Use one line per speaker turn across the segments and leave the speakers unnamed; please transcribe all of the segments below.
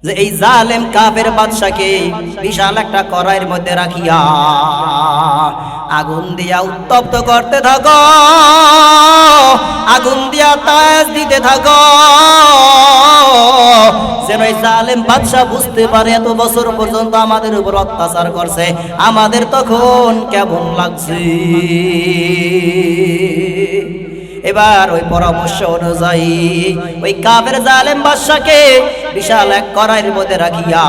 যে এই জালেম কাফের বাদশাকে বিশাল একটা কড়াইয়ের মধ্যে রাখিয়া আগুন দিয়া উত্তপ্ত করতে থাকো, আগুন দিয়া তাজ দিতে থাকো, যেন এই জালেম বাদশা বুঝতে পারে এত বছর পর্যন্ত আমাদের উপর অত্যাচার করছে, আমাদের তখন কেমন লাগছে। এবার ওই পরামর্শ অনুযায়ী ওই কাফের জালেম বাদশাকে বিশাল এক কড়াইয়ের মধ্যে রাখিয়া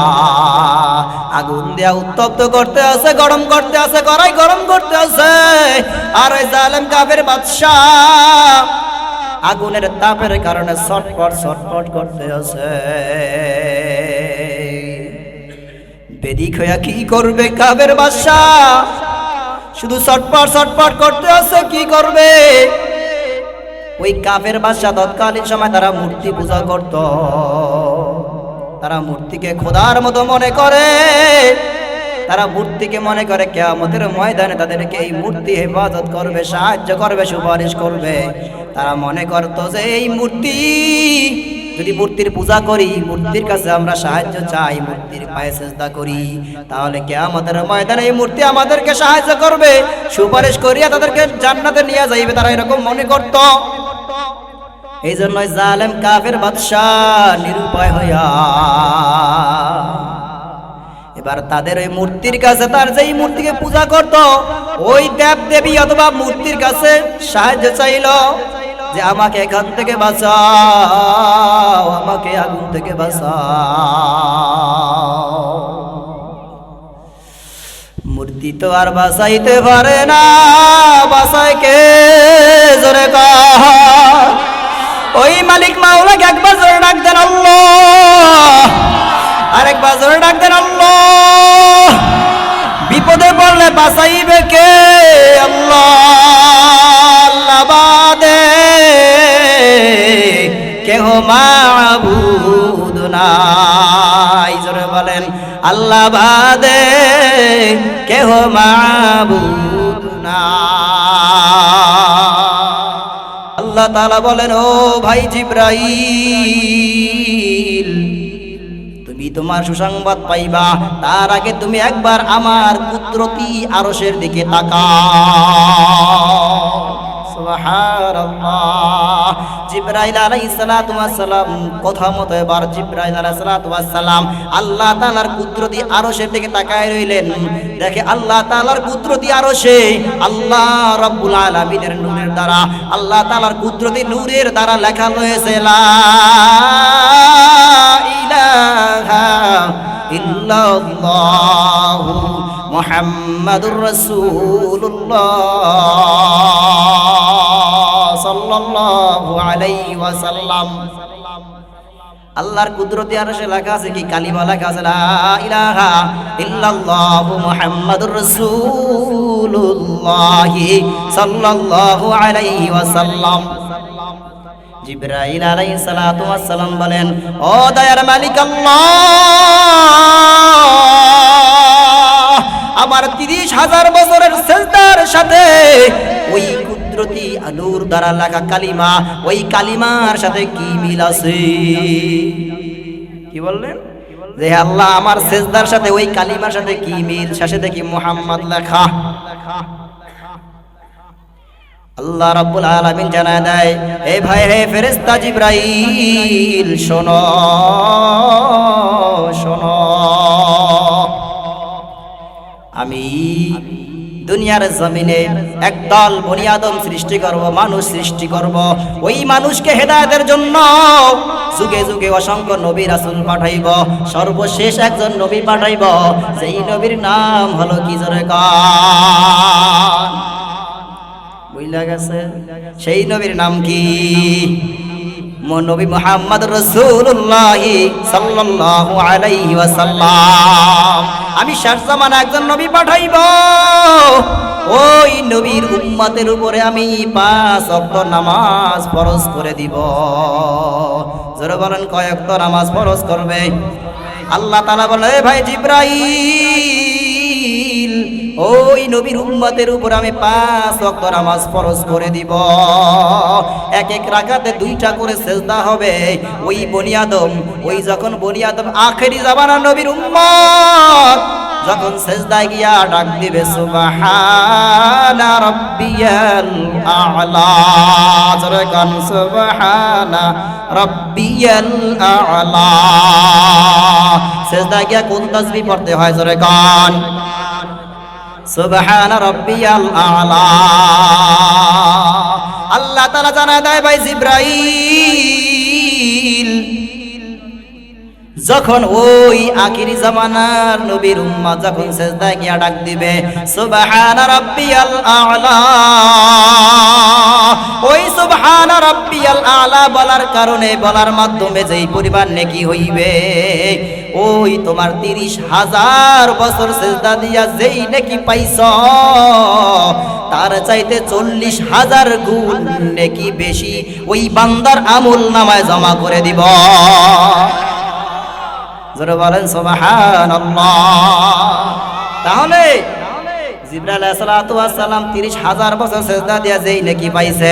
আগুন দিয়া উত্তপ্ত করতে আছে, গরম করতে আছে, কড়াই গরম করতে আছে। আর ওই জালেম কাফের বাদশা আগুনের তাপের কারণে ছটফট ছটফট করতে আছে। বেদিক হইয়া কি করবে কাফের বাদশা? শুধু ছটফট ছটফট করতে আছে, কি করবে? ওই কাফের বাদশা তৎকালীন সময় তারা মূর্তি পূজা করত, তারা মূর্তিকে খোদার মতো মনে করে, তারা মূর্তিকে মনে করে কিয়ামতের ময়দানে তাদেরকে এই মূর্তি হেফাজত করবে, সাহায্য করবে, সুপারিশ করবে। তারা মনে করত যে এই মূর্তি, যদি মূর্তির পূজা করি, মূর্তির কাছে আমরা সাহায্য চাই, মূর্তির পায়ে সিজদা করি, তাহলে কিয়ামতের ময়দানে এই মূর্তি আমাদেরকে সাহায্য করবে, সুপারিশ করিয়া তাদেরকে জান্নাতে নিয়ে যাইবে। তারা এরকম মনে করত। এই জন্যই জালেম কাফের বাদশাহ নিরুপায় হইয়া এবার তাদের ওই মূর্তির কাছে, তার যেই মূর্তিকে পূজা করত, ওই দেব দেবী অথবা মূর্তির কাছে সাহায্য চাইল যে আমাকে এখান থেকে বাঁচাও, আমাকে আগুন থেকে বাঁচাও। মূর্তি তো আর বাঁচাইতে পারে না, বাঁচায় কে? জোরে কর। ওই মালিক মাওলাকে একবার জোরে ডাক দেন আল্লাহ, আরেকবার জোরে ডাক দেন আল্লাহ। বিপদে পড়লে বাঁচাইবে কে? আল্লাহ। আল্লাহ বাদে কেহ মাবুদ নাই। জোরে বলেন আল্লাহ বাদে কেহ মাবুদ নাই। আল্লাহ তাআলা বলেন, ও ভাই জিবরাইল, তুমি তোমার সুসংবাদ পাইবা, তার আগে তুমি একবার আমার কুদরতি আরশের দিকে তাকাও। সুবহানাল্লাহ। জিবরাইল আলাইহিস সালাতু ওয়াস সালাম কথা মতো এবার জিবরাইল আলাইহিস সালাতু ওয়াস সালাম আল্লাহ তাআলার কুদরতি আরশের দিকে তাকায় রইলেন। দেখে আল্লাহ তাআলার কুদরতি আরশে আল্লাহ রাব্বুল আলামিনের নূরের দ্বারা, আল্লাহ তাআলার কুদরতি নূরের দ্বারা লেখা রয়েছে লা ইলাহা ইল্লাল্লাহু মুহাম্মাদুর রাসূলুল্লাহ সাল্লাল্লাহু আলাইহি ওয়াসাল্লাম। আল্লাহর কুদরতি আরশে লেখা আছে কি? কালিমা লেখা আছে লা ইলাহা ইল্লাল্লাহু মুহাম্মাদুর রাসূলুল্লাহ সাল্লাল্লাহু আলাইহি ওয়াসাল্লাম। জিবরাইল আলাইহিস সালাতু ওয়াস সালাম বলেন, ও দয়ার মালিক আল্লাহ, আমার 30,000 বছরের সিজদার সাথে ওই কুদরতি নূর দ্বারা লেখা কালিমা, ওই কালিমার সাথে কি মিল আছে? কি বললেন? যে আল্লাহ আমার সিজদার সাথে ওই কালিমার সাথে কি মিল? শেষে দেখি মুহাম্মদ লেখা। আল্লাহ রাব্বুল আলামিন জানায় দেয়, এই ভাই হে ফেরেশতা জিবরাইল, শোনো শোনো, আমি দুনিয়ার জমিনে একদল বনি আদম সৃষ্টি করব, মানুষ সৃষ্টি করব। ওই মানুষকে হেদায়েতের জন্য যুগে যুগে অসংখ্য নবী রাসূল পাঠাইব, সর্বশেষ একজন নবী পাঠাইব, সেই নবীর নাম হলো কি? জোরে কান। বুঝলা গেছে? সেই নবীর নাম কি? নবী মুহাম্মদ রাসূলুল্লাহ সাল্লাল্লাহু আলাইহি ওয়াসাল্লাম। আমি শেষ জামানা একজন নবী পাঠাইব, ওই নবীর উম্মতের উপরে আমি 5 ওয়াক্ত নামাজ ফরজ করে দিব। জোরে বলেন, কয় ওয়াক্ত নামাজ ফরজ করবে? আল্লাহ তাআলা বলে, ভাই জিবরাইল, ও ওই নবীর উম্মতের উপর আমি 5 ওয়াক্ত নামাজ ফরজ করে দিব। এক এক রাকাতে 2টা করে সিজদা হবে। ওই বনি আদম, ওই যখন বনি আদম আখেরি জামানার নবীর উম্মত যখন সিজদায় গিয়া ডাক দিবে সুবহানা রাব্বিয়াল আ'লা, জোরে কান সুবহানা রাব্বিয়াল আ'লা। সিজদায় গিয়া কোন তাসবিহ পড়তে হয়? জোরে কান সুবহানা রাব্বিয়াল আ'লা। আল্লাহ তাআলা জানায় দেয় ভাই জিবরাইল যখন ওই আখিরি জামানার নবীর উম্মত যখন সিজদায় গিয়া ডাক দিবে সুবহানা রাব্বিয়াল আ'লা, ওই সুবহানা রাব্বিয়াল আ'লা বলার কারণে, বলার মাধ্যমে যেই পরিমাণ নেকি হইবে, ওই তোমার 30,000 বছর সিজদা দিয়া যেই নেকি পাইছ তার চাইতে 40,000 গুণ নেকি বেশি ওই বান্দার আমল নামায় জমা করে দিব। জোরে বলেন সুবহানাল্লাহ। তাহলে জিবরাইল আলাইহিস সালাতু ওয়াস সালাম 30,000 বছর সিজদা দিয়া যেই নেকি পাইছে,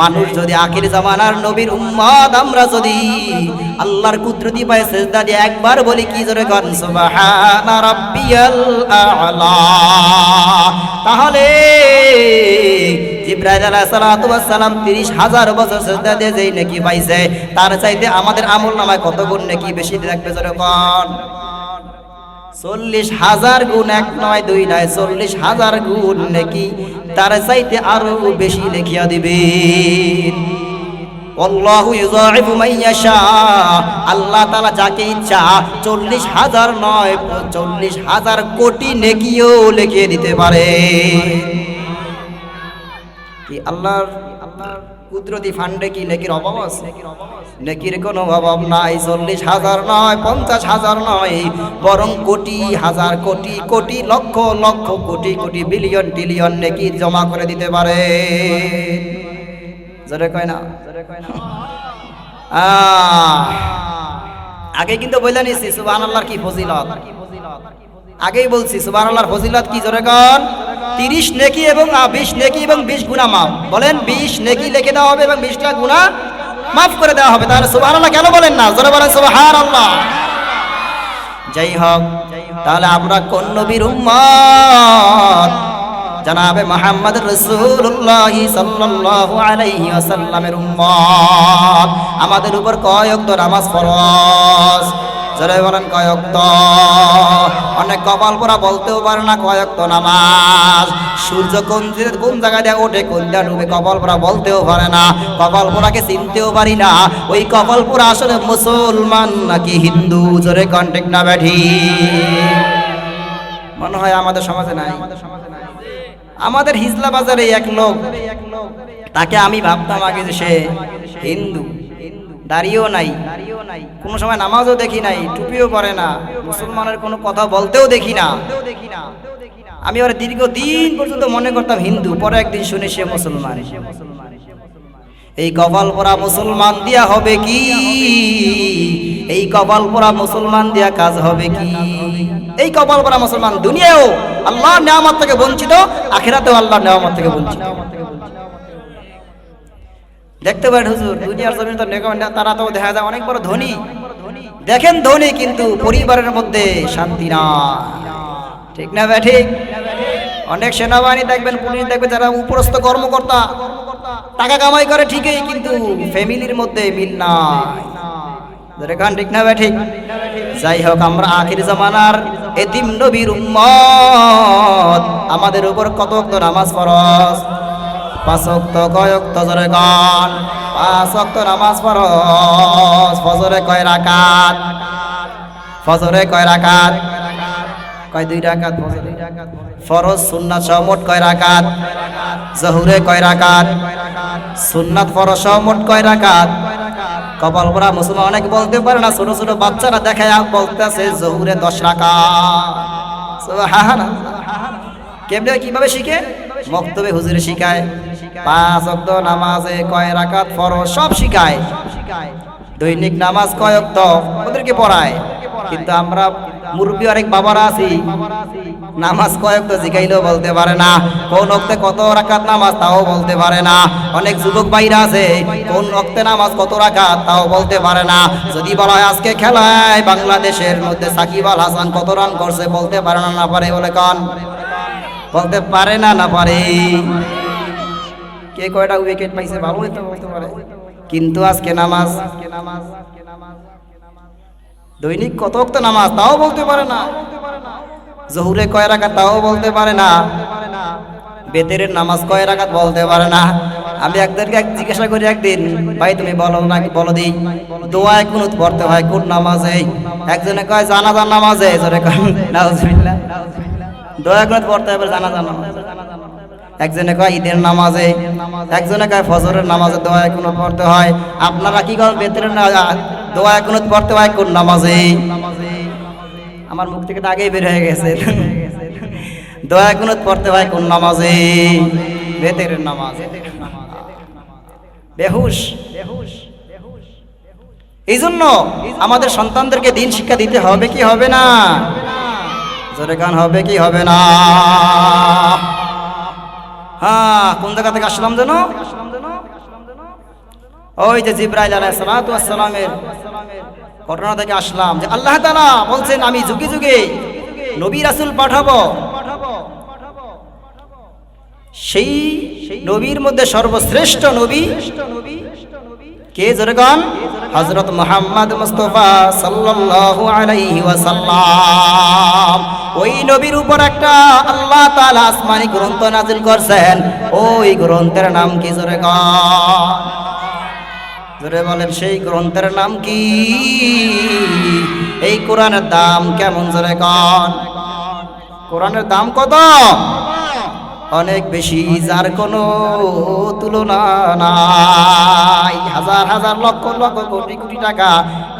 মানুষ যদি আখির জামানার নবীর উম্মত আমরা যদি আল্লাহর কুদরতি পায় সিজদা দিয়ে একবার বলি কি জোরে কর সুবহানা রাব্বিয়াল আ'লা, তাহলে জিবরাইল আলাইহিস সালাতু ওয়াস সালাম 30,000 বছর সিজদা দিয়ে যেই নেকি পাইছে তার চাইতে আমাদের আমল নামায় কত গুণ নেকি বেশি থাকবে? জোরে কর 40,000 গুণ, 1 নয় 2 নয় 40,000 গুণ নেকি তার চাইতে আরো বেশি লিখিয়া দিবেন। আল্লাহু ইউযাইফু মান ইয়াশা, আল্লাহ তাআলা যাকে ইচ্ছা 40,000 নয় 40,000 কোটি নেকিও লিখে দিতে পারে। কি আল্লাহর কুদরতি ফান্ডে কি নেকির অভাব আছে? নেকির কোনো অভাব নাই। 40,000 নয় 50,000 নয়, বরং কোটি হাজার কোটি কোটি লক্ষ লক্ষ কোটি কোটি বিলিয়ন ট্রিলিয়ন নেকি জমা করে দিতে পারে। জোরে কয় না? আগে কিন্তু বলে নিছি সুবহানাল্লাহর কি ফজিলত, আগেই বলছি সুবহানাল্লাহর ফজিলত কি? জোরে কন 30 নেকি এবং 20 নেকি এবং 20 গুনাহ মাফ। বলেন 20 নেকি লিখে দেওয়া হবে এবং 20টা গুনাহ মাফ করে দেওয়া হবে। তাহলে সুবহানাল্লাহ কেন বলেন না? জোরে বলেন সুবহানাল্লাহ। যাই হোক, তাহলে আমরা কোন নবীর উম্মত? জনাবে মুহাম্মদ রাসূলুল্লাহ সাল্লাল্লাহু আলাইহি ওয়াসাল্লামের উম্মত। আমাদের উপর কয় ওয়াক্ত নামাজ ফরজ? জোরে বলেন কয় ওয়াক্ত? অনেক কপাল পোড়া বলতেও পারে না কয় ওয়াক্ত নামাজ। সূর্য কোন জায়গা দিয়ে ওঠে কোন দিয়ে ডুবে কপাল পোড়া বলতেও পারে না। কপাল পোড়াকে চিনতেও পারি না। ওই কপাল পোড়া আসলে মুসলমান নাকি হিন্দু? জোরে কন্টেক না ব্যাঠি? মনে হয় আমাদের সমাজে নাই। আমাদের হিজলা বাজারে এক লোক, তাকে আমি ভাবতাম আগে যে সে হিন্দু, দাড়িও নাই, কোনো সময় নামাজও দেখি নাই, টুপিও পরে না, মুসলমানের কোনো কথা বলতেও দেখি না। আমি ওর দীর্ঘদিন পর্যন্ত মনে করতাম হিন্দু, পরে একদিন শুনে সে মুসলমান। এই কপাল পোড়া মুসলমান দিয়া হবে কি? এই কপাল পোড়া মুসলমান দিয়া কাজ হবে কি? এই কপাল পোড়া মুসলমান দুনিয়াও আল্লাহর নিয়ামত থেকে বঞ্চিত, আখিরাতেও আল্লাহর নিয়ামত থেকে বঞ্চিত। দেখতে পারেন হুজুর দুনিয়ার জমিনে তো তারা তো দেখা যায় অনেক বড় ধনী, দেখেন ধনী কিন্তু পরিবারের মধ্যে শান্তি না। ঠিক না ব্যাঠি? অনেক সেনাবাহিনী দেখবেন, পুলিশ দেখবেন, যারা উপরস্থ কর্মকর্তা টাকা কামাই করে ঠিকই, কিন্তু ফ্যামিলির মধ্যে মিল নাই। ঠিক না ব্যাঠি? যাই হোক, আমরা আখির জামানার এতিম নবীর উম্মত, আমাদের উপর কত ওয়াক্ত নামাজ ফরজ? 5 ওয়াক্ত। কয় ওয়াক্ত? জোরে গান 5 ওয়াক্ত নামাজ ফরজ। ফজরে কয় রাকাত? ফজরে কয় রাকাত? কয় 2 রাকাত ফরজ। সুন্নাত সহ মোট কয় রাকাত? জোহরে কয় রাকাত? সুন্নাত ফরজ সহ মোট কয় রাকাত? কপাল পোড়া মুসলমান অনেক বলতে পারে না, ছোট ছোট বাচ্চারা দেখায় বলতেছে জোহরে 10 রাকাত। সুবহানাল্লাহ। কেমনে কিভাবে শিখে? মক্তবে হুজুরে শিখায়। 5 ওয়াক্ত নামাজে কয় রাকাত ফরজ সব শিখায়। দৈনিক নামাজ কয় ওয়াক্ত ওদেরকে পড়ায়। কিন্তু আমরা মুরব্বী অনেক বাবারা আছি নামাজ কয়েক তো জিগাইলেও বলতে পারে না, কোন ওক্তে কত রাকাত নামাজ তাও বলতে পারে না। অনেক যুবক ভাইরা আছে কোন ওক্তে নামাজ কত রাকাত তাও বলতে পারে না। যদি বলা হয় আজকে খেলায় বাংলাদেশের মধ্যে সাকিব আল হাসান কত রান করছে, বলতে পারে না, না পারে? বলে কন, বলতে পারে না, না পারে? কে কয়টা উইকেট পাইছে ভালো হইতে বলতে পারে, কিন্তু আজকে নামাজ দৈনিক কত ওয়াক্ত নামাজ তাও বলতে পারে না। জোহরে কয় রাকাত তাও বলতে পারে না। বেতেরের নামাজ কয় রাকাত বলতে পারে না। আমি একজনকে জিজ্ঞাসা করি একদিন, ভাই তুমি বলো না, বলো দিই দোয়ায় কুনুত পড়তে হয় কোন নামাজে? একজনে কয় জানাজার নামাজে। জোরে কয় নাউজুবিল্লাহ। দোয়া কুনুত পড়তে হবে জানাজার নামাজে। একজনে কয় ঈদের নামাজে, একজনে কয় ফজরের নামাজে দোয়া কুনুত পড়তে হয়। আপনারা কি করেন? বেতেরের দোয়া কুনুত পড়তে হয় কোন নামাজে? আমার মুখ থেকে তো আগেই বের হয়ে গেছে। দোয়া কুনুত পড়তে হয় কোন নামাজে? বেতেরের নামাজে। বেহুশ। এই জন্য আমাদের সন্তানদেরকে দিন শিক্ষা দিতে হবে কি হবে না? জোরে গান হবে কি হবে না? হ্যাঁ, কোন জায়গা থেকে আসলাম যেন? ওই যে জিবরাইল আলাইহিস সালাতু ওয়াস সালামের ঘটনা থেকে আসলাম, যে আল্লাহ তাআলা বলছেন আমি যুগে যুগে নবী রাসূল পাঠাবো। সেই নবীর মধ্যে সর্বশ্রেষ্ঠ নবী কে? জোরে গান হযরত মুহাম্মদ মুস্তাফা সাল্লাল্লাহু আলাইহি ওয়াসাল্লাম। ওই নবীর উপর একটা আল্লাহ তাআলা আসমানি গ্রন্থ নাযিল করছেন। ওই গ্রন্থের নাম কি? জোরে গান, জোরে বলেন, সেই গ্রন্থের নাম কি? এই কোরআনের দাম কেমন? জোরে গান, কোরআনের দাম কত? অনেক বেশি, যার কোনো তুলনা নাই। হাজার হাজার লক্ষ লক্ষ কোটি কোটি টাকা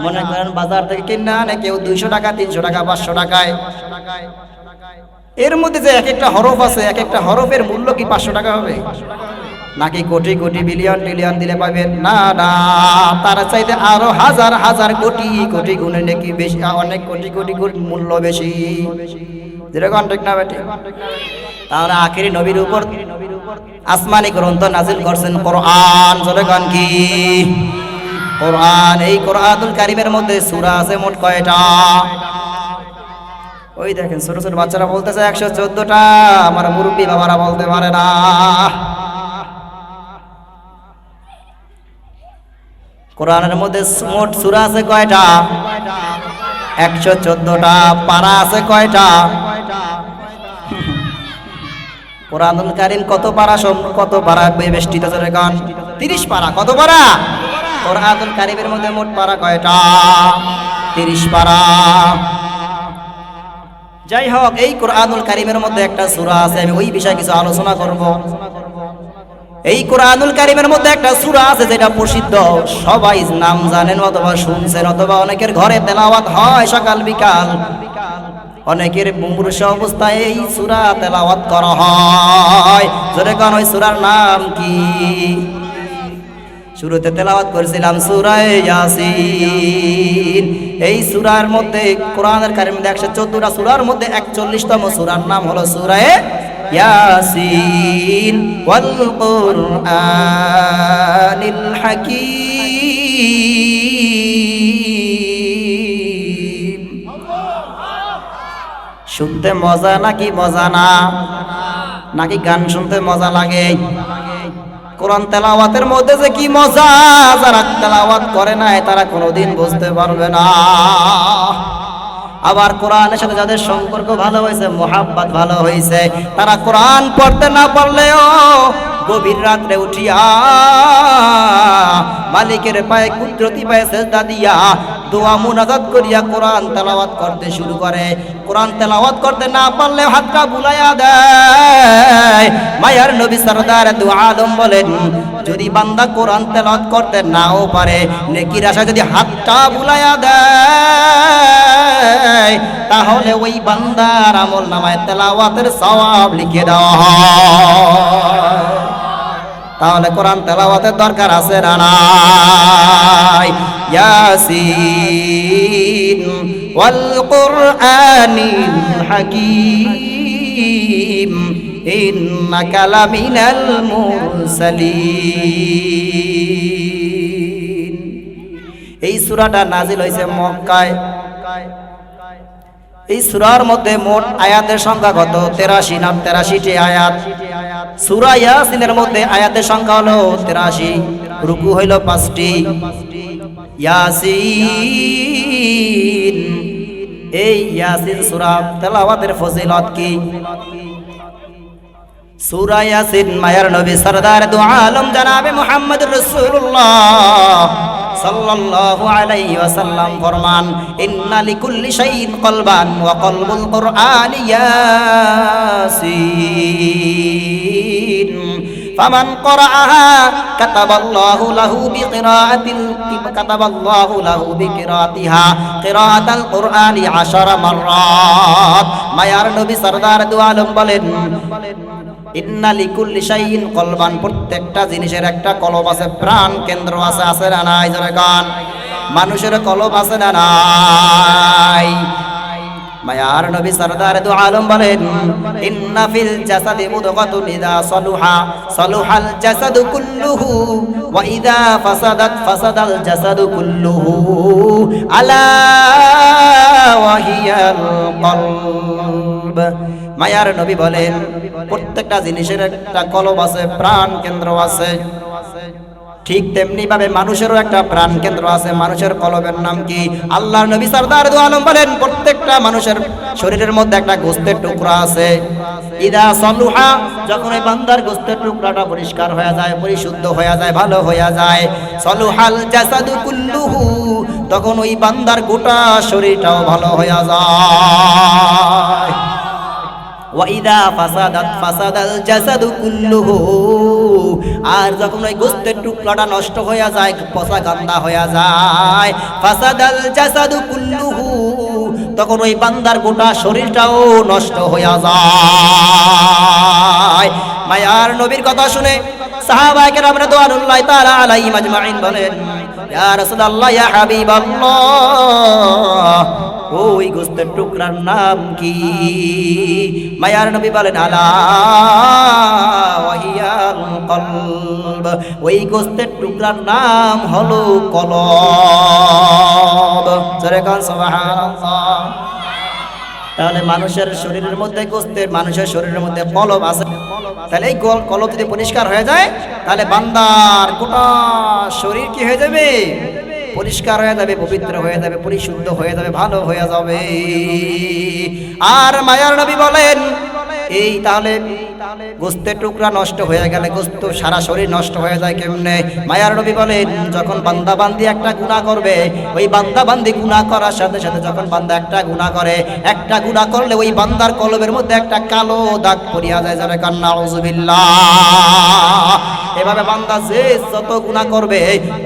মনে করেন বাজার থেকে কিনে আনে কেউ 200 টাকা, 300 টাকা, 500 টাকায়। এর মধ্যে যে এক একটা হরফ আছে, এক একটা হরফের মূল্য কি 500 টাকা হবে? নাকি কোটি কোটি বিলিয়ন টিলিয়ন দিলে পাবেন? না না, তার চাইতে আরো হাজার হাজার কোটি কোটি গুণে নাকি বেশি, অনেক কোটি কোটি গুণ মূল্য বেশি। যেরকম ঠিক না বেটি? তাহলে আখেরি নবীর উপর আসমানি গ্রন্থ নাযিল করছেন কোরআন। জোরে গান কি? কোরআন। এই কোরআনুল কারীমের মধ্যে সূরা আছে মোট কয়টা? ওই দেখেন ছোট ছোট বাচ্চারা বলতেছে 114টা। আমার মুরব্বী বাবারা বলতে পারে না। কোরআনের মধ্যে মোট সূরা আছে কয়টা? 114টা। পারা আছে কয়টা? কোরআনুল কারীম কত পারা? কত পারা বেষ্টিত? জোরে গান 30 পারা। কত পারা? কোরআনুল কারীমের মধ্যে মোট পারা কয়টা? 30 পারা। যাই হোক, এই কোরআনুল কারীমের মধ্যে একটা সূরা আছে, আমি ওই বিষয়ে কিছু আলোচনা করব। এই কোরআনুল কারীমের মধ্যে একটা সূরা আছে যেটা প্রসিদ্ধ, সবাই নাম জানেন অথবা শুনছেন, অথবা অনেকের ঘরে তেলাওয়াত হয় সকাল বিকাল। অনেকের মুমূর্ষু অবস্থায় এই সূরা তেলাওয়াত করা হয়। জোরে কোন ওই সূরার নাম কি? শুরুতে তেলাওয়াত করেছিলাম সূরা ইয়াসিন। এই সূরার মধ্যে কোরআনের কারীমের 114টা সূরার মধ্যে 41তম সূরার নাম হলো সূরা ইয়াসিন ওয়াল কুরআনিল হাকীম। শুনতে মজা নাকি মজা না? নাকি গান শুনতে মজা লাগে? কোরআন তেলাওয়াতের মধ্যে যে কি মজা, যারা তেলাওয়াত করে নাই তারা কোনোদিন বুঝতে পারবে না। আবার কোরআনের সাথে যাদের সম্পর্ক ভালো হয়েছে, মোহাব্বত ভালো হয়েছে, তারা কোরআন পড়তে না পারলেও গভীর রাত্রে উঠিয়া মালিকের পায়ে কুদরতি পায়ে সেজদা দিয়া দোয়া মুনাজাত করিয়া কোরআন তেলাওয়াত করতে শুরু করে। কোরআন তেলাওয়াত করতে না পারলে হাতটা বুলাইয়া দেয়। মায়ার নবী সরদার দু আলম বলেন, যদি বান্দা কোরআন তেলাওয়াত করতে নাও পারে, নেকির আশায় যদি হাতটা বুলাইয়া দেয়, তাহলে ওই বান্দার আমল নামায় তেলাওয়াতের সওয়াব লিখে দেওয়া হয়। তাহলে কোরআন তেলাওয়াতের দরকার আছে না নাই? ইয়াসিন ওয়াল কুরআনিল হাকীম ইন্নাকা লামিনাল মুরসালিন। এই সূরাটা নাজিল হয়েছে মক্কায়। এই সূরার মধ্যে মোট আয়াতের সংখ্যা কত? 83 না 83টি আয়াত। সূরা ইয়াসিনের মধ্যে আয়াতের সংখ্যা হলো 83, রুকু হইল 5টি। ইয়াসিন, এই ইয়াসিন সূরা তেলাওয়াতের ফজিলত কি? সূরা ইয়াসিন মায়ার নবী সরদার দু আলম জনাবে মুহাম্মদুর রাসূলুল্লাহ সাল্লাল্লাহু আলাইহি ওয়াসাল্লাম ফরমান, ইন্না লিকুল্লি শাইইন কলবান ওয়া কলবুল কুরআনি ইয়াসিন ফামান ক্বরাআহা কাতাবাল্লাহু লাহু বিকিরাআতিহা কিরাআতাল কুরআনি 10 মাররাত। মায়ার নবী সরদার দু আলম বলেন, ইন্না লিকুল্লি শাইইন কলবান, প্রত্যেকটা জিনিসের একটা কলব আছে, প্রাণ কেন্দ্র আছে। আছে না নাই? জোরে গান। মানুষের কলব আছে না নাই? মায়ার নবী সরদার দু আলম বলেন, ইন্না ফিল জাসাদি মুদগাতুন ইযা সালুহা সালুহাল জাসাদু কুল্লুহু ওয়া ইযা ফাসাদাত ফাসাদাল জাসাদু কুল্লুহু আলা ওয়া হিয়াল কলব। মায়ার নবী বলেন, প্রত্যেকটা জিনিসের একটা কলব আছে, প্রাণ কেন্দ্র আছে। ঠিক তেমনি ভাবে মানুষেরও একটা প্রাণ কেন্দ্র আছে। মানুষের কলবের নাম কি? আল্লাহর নবী সরদার দু আলম বলেন, প্রত্যেকটা মানুষের শরীরের মধ্যে একটা গোশতের টুকরা আছে। ইদা সালুহা, যখন ওই বান্দার গোশতের টুকরাটা পরিষ্কার হয়ে যায়, পরিশুদ্ধ হয়ে যায়, ভালো হয়ে যায়, সালুহাল জাসাদু কুল্লুহু, তখন ওই বান্দার গোটা শরীরটাও ভালো হয়ে যায়। ওয়াইদা ফাসাদাত ফাসাদাল জাসাদু কুল্লুহু, আর যখন ওই গোশতের টুকরাটা নষ্ট হয়ে যায়, পচা গন্ধা হয়ে যায়, ফাসাদাল জাসাদু কুল্লুহু, তখন ওই বান্দার গোটা শরীরটাও নষ্ট হয়ে যায়। মায়ার নবীর কথা শুনে সাহাবায়ে কেরাম রাদিয়াল্লাহু তাআলা আলাইহিম আজমাইন বলেন, ইয়া রাসূলুল্লাহ, ইয়া হাবিবাল্লাহ, ওই গোশতের টুকরার নাম কি? মায়ার নবী বলেন, আলা ওয়াহিয়াল কলব, ওই গোশতের টুকরার নাম হলো কলব। জোরে কান সুবহানাল্লাহ। তাহলে মানুষের শরীরের মধ্যে গোশতের, মানুষের শরীরের মধ্যে কলব আছে। তাহলে এই কলব যদি পরিষ্কার হয়ে যায়, তাহলে বান্দার গোটা শরীর কি হয়ে যাবে? পরিষ্কার হয়ে যাবে, পবিত্র হয়ে যাবে, পরিশুদ্ধ হয়ে যাবে, ভালো হয়ে যাবে। আর মায়ার নবী বলেন, এই তাহলে গোশতের টুকরা নষ্ট হয়ে গেলে গোশত সারা শরীর নষ্ট হয়ে যায় কেমনে? মায়ার নবী বলেন, যখন বান্দা বান্দি একটা গুনাহ করবে, ওই বান্দা বান্দি গুনাহ করার সাথে সাথে যখন বান্দা একটা গুনাহ করে, একটা গুনাহ করলে ওই বান্দার কলবের মধ্যে একটা কালো দাগ পড়িয়া যায়। যারা কান্না নাউযুবিল্লাহ। এভাবে বান্দা যে যত গুনাহ করবে,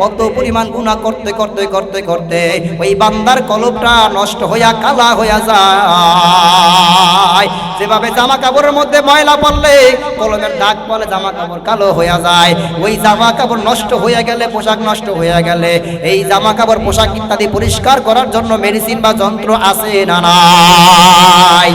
অত পরিমাণ গুনাহ করতে করতে করতে করতে ওই বান্দার কলবটা নষ্ট হইয়া কালা হইয়া যায়। যেভাবে জামা কাপড়ের মধ্যে ময়লা পড়লে কলমের দাগ পড়লে জামা কাপড় কালো হইয়া যায়, ওই জামা কাপড় নষ্ট হইয়া গেলে, পোশাক নষ্ট হইয়া গেলে, এই জামা কাপড় পোশাক ইত্যাদি পরিষ্কার করার জন্য মেডিসিন বা যন্ত্র আছে না নাই?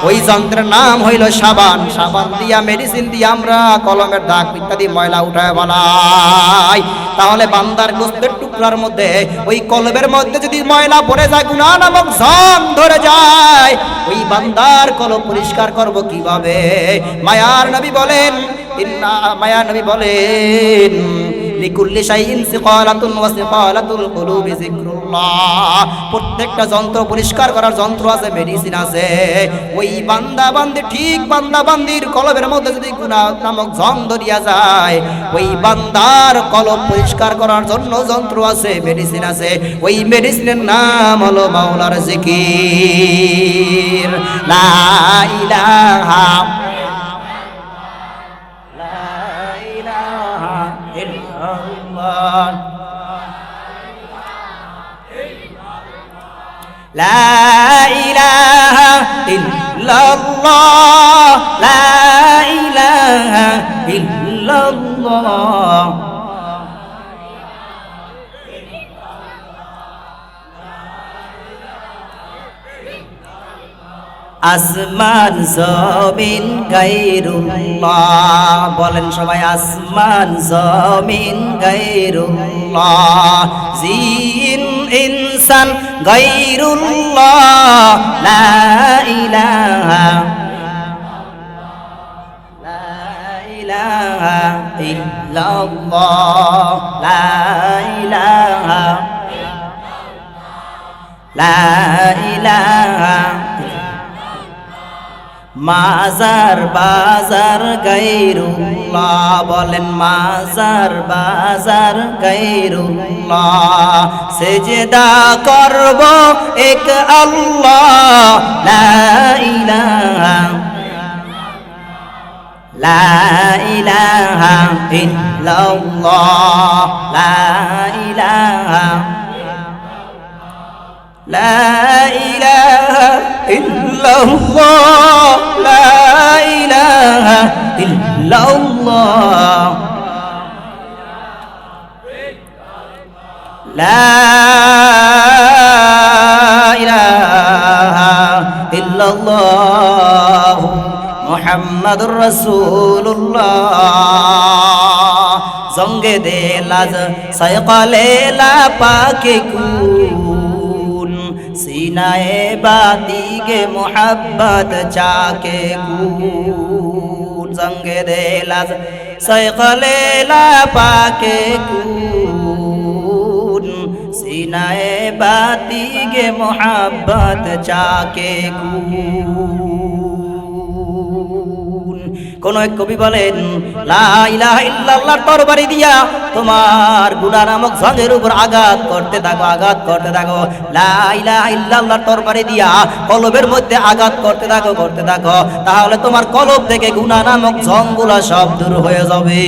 ওই যন্ত্রের নাম হইল সাবান। সাবান দিয়া, মেডিসিন দিয়া আমরা কলমের দাগ ইত্যাদি ময়লা উঠায় বলাই। তাহলে বান্দার গোশতের টুকরার মধ্যে, ওই কলবের মধ্যে যদি ময়লা পড়ে যায়, গুনাহ নামক জং ধরে যায়, ওই বান্দার কলব পরিষ্কার করব কিভাবে? মায়ার নবী বলেন, মায়ার নবী বলেন, লিকুল্লি শাইইন সিকালাতুন ওয়া সিকালাতুল কুলুবি যিকরুল্লাহ, প্রত্যেকটা যন্ত্র পরিষ্কার করার যন্ত্র আছে, মেডিসিন আছে। ওই বান্দা বান্দি, ঠিক বান্দা বান্দির কলবের মধ্যে যদি গুনাহ নামক জং ধরিয়া যায়, ওই বান্দার কলব পরিষ্কার করার জন্য যন্ত্র আছে, মেডিসিন আছে। ওই মেডিসিনের নাম হলো মাওলার জিকির, লা ইলাহা লা ইলাহা ইল্লাল্লাহ, লা ইলাহা ইল্লাল্লাহ। আসমান জমিন গায়রুল্লাহ, বলেন সবাই আসমান জমিন গায়রুল্লাহ, জিন ইনসান গায়রুল্লাহ, লা ইলাহা ইল্লাল্লাহ, লা ইলাহা লা ইলাহা। মাজার বাজার গায়রুল্লাহ, বলেন মাজার বাজার গায়রুল্লাহ, সেজদা করব এক আল্লাহ, লা ইলাহা লা ইলাহা ইল্লাল্লাহ, লা ইলাহা লা ইলাহা ইল্লাল্লাহ, লা ইলাহা ইল্লাল্লাহ, লা ইলাহা ইল্লাল্লাহ মুহাম্মাদুর রাসূলুল্লাহ। জঙ্গে দেলাজ সায়কালে লা পাকে কুন, সিনায়ে বাতিগে মোহাব্বত চাকে কুন, জঙ্গে দেলাজ সায়কালে লা পাকে কুন, সিনায়ে বাতিগে মোহাব্বত চাকে কুন। কোন এক কবি বলেন, লা ইলাহা ইল্লাল্লাহর তরবারি দিয়া তোমার গুনাহ নামক জঙ্গের উপর আঘাত করতে থাকো, আঘাত করতে থাকো, লা ইলাহা ইল্লাল্লাহর তরবারি দিয়া কলবের মধ্যে আঘাত করতে থাকো, করতে থাকো, তাহলে তোমার কলব থেকে গুনাহ নামক জংগুলা সব দূর হয়ে যাবে।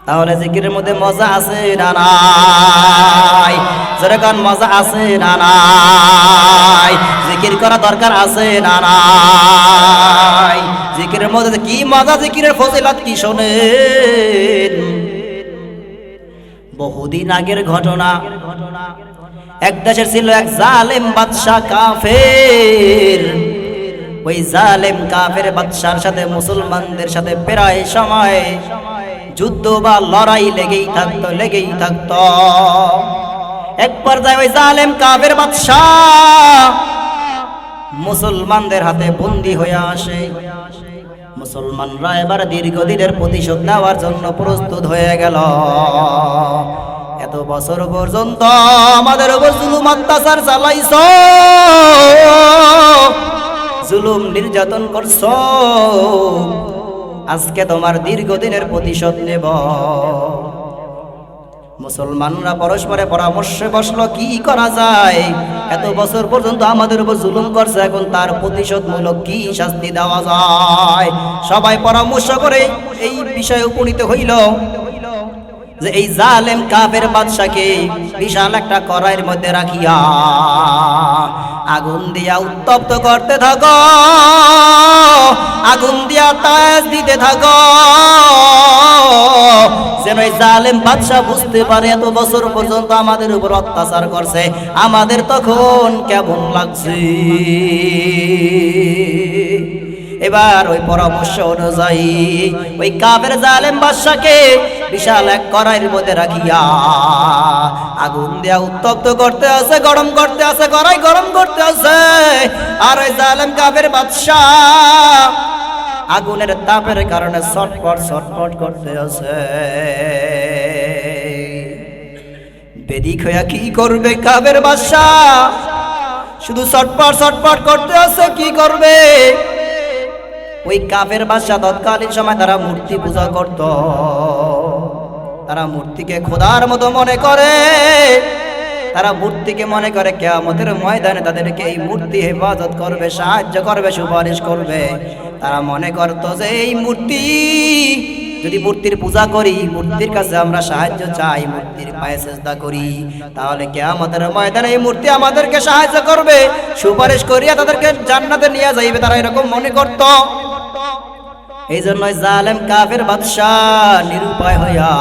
তাহলে জিকিরের মধ্যে মজা আছে না নাই? যেরকম মজা আছে না নাই? জিকির করা দরকার আছে না নাই? জিকিরের মধ্যে কি মজা, জিকিরের ফজিলত কি শোনেন। বহুদিন আগের ঘটনা, এক দেশের ছিল এক জালেম বাদশা কাফের। ওই জালেম কাফের বাদশার সাথে মুসলমানদের সাথে প্রায় সময় যুদ্ধ বা লড়াই লেগেই থাকতো, লেগেই থাকতো। এক পর্যায়ে ওই জালেম কাফের বাদশাহ মুসলমানদের হাতে বন্দী হয়ে আসে। মুসলমানরা এবার দীর্ঘদিনের প্রতিশোধ নেওয়ার জন্য প্রস্তুত হয়ে গেল। এত বছর পর্যন্ত আমাদের উপর জুলুম অত্যাচার চালাইছ, জুলুম নির্যাতন করছ, আজকে তোমার দীর্ঘদিনের প্রতিশোধ নেব। মুসলমানরা পরস্পরে পরামর্শে বসলো কি করা যায়। এত বছর পর্যন্ত আমাদের উপর জুলুম করছে, এখন তার প্রতিশোধমূলক কি শাস্তি দেওয়া যায়। সবাই পরামর্শ করে এই বিষয়ে উপনীত হইল যে এই জালেম কাফের বাদশাকে বিশাল একটা কড়াইয়ের মধ্যে রাখিয়া আগুন দিয়া উত্তপ্ত করতে থাকো, আগুন দিয়া তাজ দিতে থাকো, যেন এই জালেম বাদশা বুঝতে পারে এত বছর পর্যন্ত আমাদের উপর অত্যাচার করছে, আমাদের তখন কেমন লাগছে। এবার ওই পরামর্শ অনুযায়ী ওই কাফের জালেম বাদশাকে বিশাল এক কড়াইয়ের মধ্যে রাখিয়া আগুন দিয়া উত্তপ্ত করতে আছে, গরম করতে আছে, কড়াই গরম করতে আছে। আর ওই জালেম কাফের বাদশা আগুনের তাপের কারণে ছটফট ছটফট করতে আছে। বেদিক হইয়া কি করবে কাফের বাদশা, শুধু ছটফট ছটফট করতে আছে, কি করবে। ওই কাফের বাদশা তৎকালীন সময় তারা মূর্তি পূজা করত, তারা মূর্তিকে খোদার মতো মনে করে, তারা মূর্তিকে মনে করে কিয়ামতের ময়দানে তাদেরকে এই মূর্তি হেফাজত করবে, সাহায্য করবে, সুপারিশ করবে। তারা মনে করত যে এই মূর্তি, যদি মূর্তির পূজা করি, মূর্তির কাছে আমরা সাহায্য চাই, মূর্তির পায়ে সেজদা করি, তাহলে কিয়ামতের ময়দানে এই মূর্তি আমাদেরকে সাহায্য করবে, সুপারিশ করিয়া তাদেরকে জান্নাতে নিয়ে যাইবে। তারা এরকম মনে করত। এই জন্যই জালেম কাফের বাদশা নিরুপায় হইয়া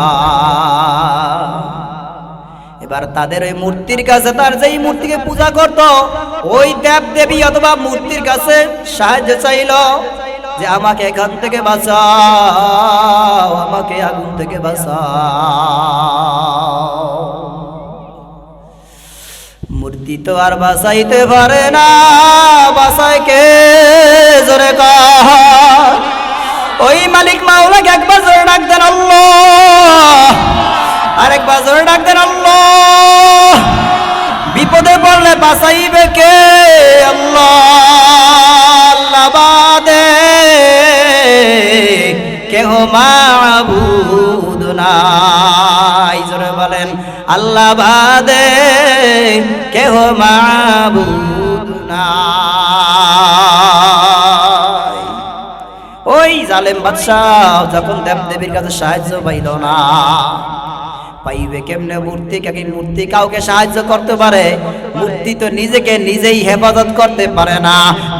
এবার তাদের ওই মূর্তির কাছে, তার যেই মূর্তিকে পূজা করত, ওই দেব দেবী অথবা মূর্তির কাছে সাহায্য চাইল যে আমাকে এখান থেকে বাঁচাও, আমাকে আগুন থেকে বাঁচাও। মূর্তি তো আর বাঁচাইতে পারে না, বাঁচায় কে জোরে কর। ওই মালিক মাওলাকে একবার জোরে ডাক দেন আল্লাহ, আরেকবার জোরে ডাক দেন আল্লাহ। বিপদে পড়লে বাঁচাইবে কে? আল্লাহ, আল্লাহ বাদে কেহ মাবুদ নাই। জোরে বলেন আল্লাহ বাদে কেহ মাবুদ নাই। ওই জালেম বাদশাহ যখন দেবদেবীর কাছে সাহায্য পাইল না, পাইবে কেমনে? মূর্তি কাউকে সাহায্য করতে পারে? মূর্তি তো নিজেকে নিজেই হেফাজত করতে পারে না।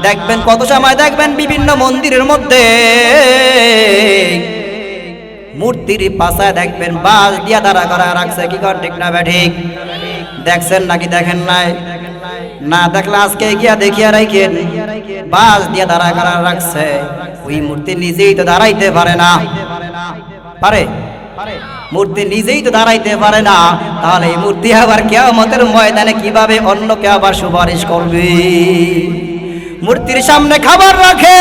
দেখবেন কত সময় দেখবেন বিভিন্ন মন্দিরের মধ্যে মূর্তির পাশায় দেখবেন বাঁশ দিয়া দাঁড়া করা রাখছে। কি কর ঠিক না ঠিক? দেখছেন নাকি দেখেন নাই? না দেখলে আজকে গিয়া দেখিয়া রাখেন, বাঁশ দিয়া দাঁড়া করা রাখছে। ওই মূর্তি নিজেই তো দাঁড়াইতে পারে না। পারে? মূর্তি নিজেই তো দাঁড়াইতে পারে না, তাহলে এই মূর্তি আবার কিয়ামতের ময়দানে কিভাবে অন্যকে আবার সুপারিশ করবে? মূর্তির সামনে খাবার রাখে,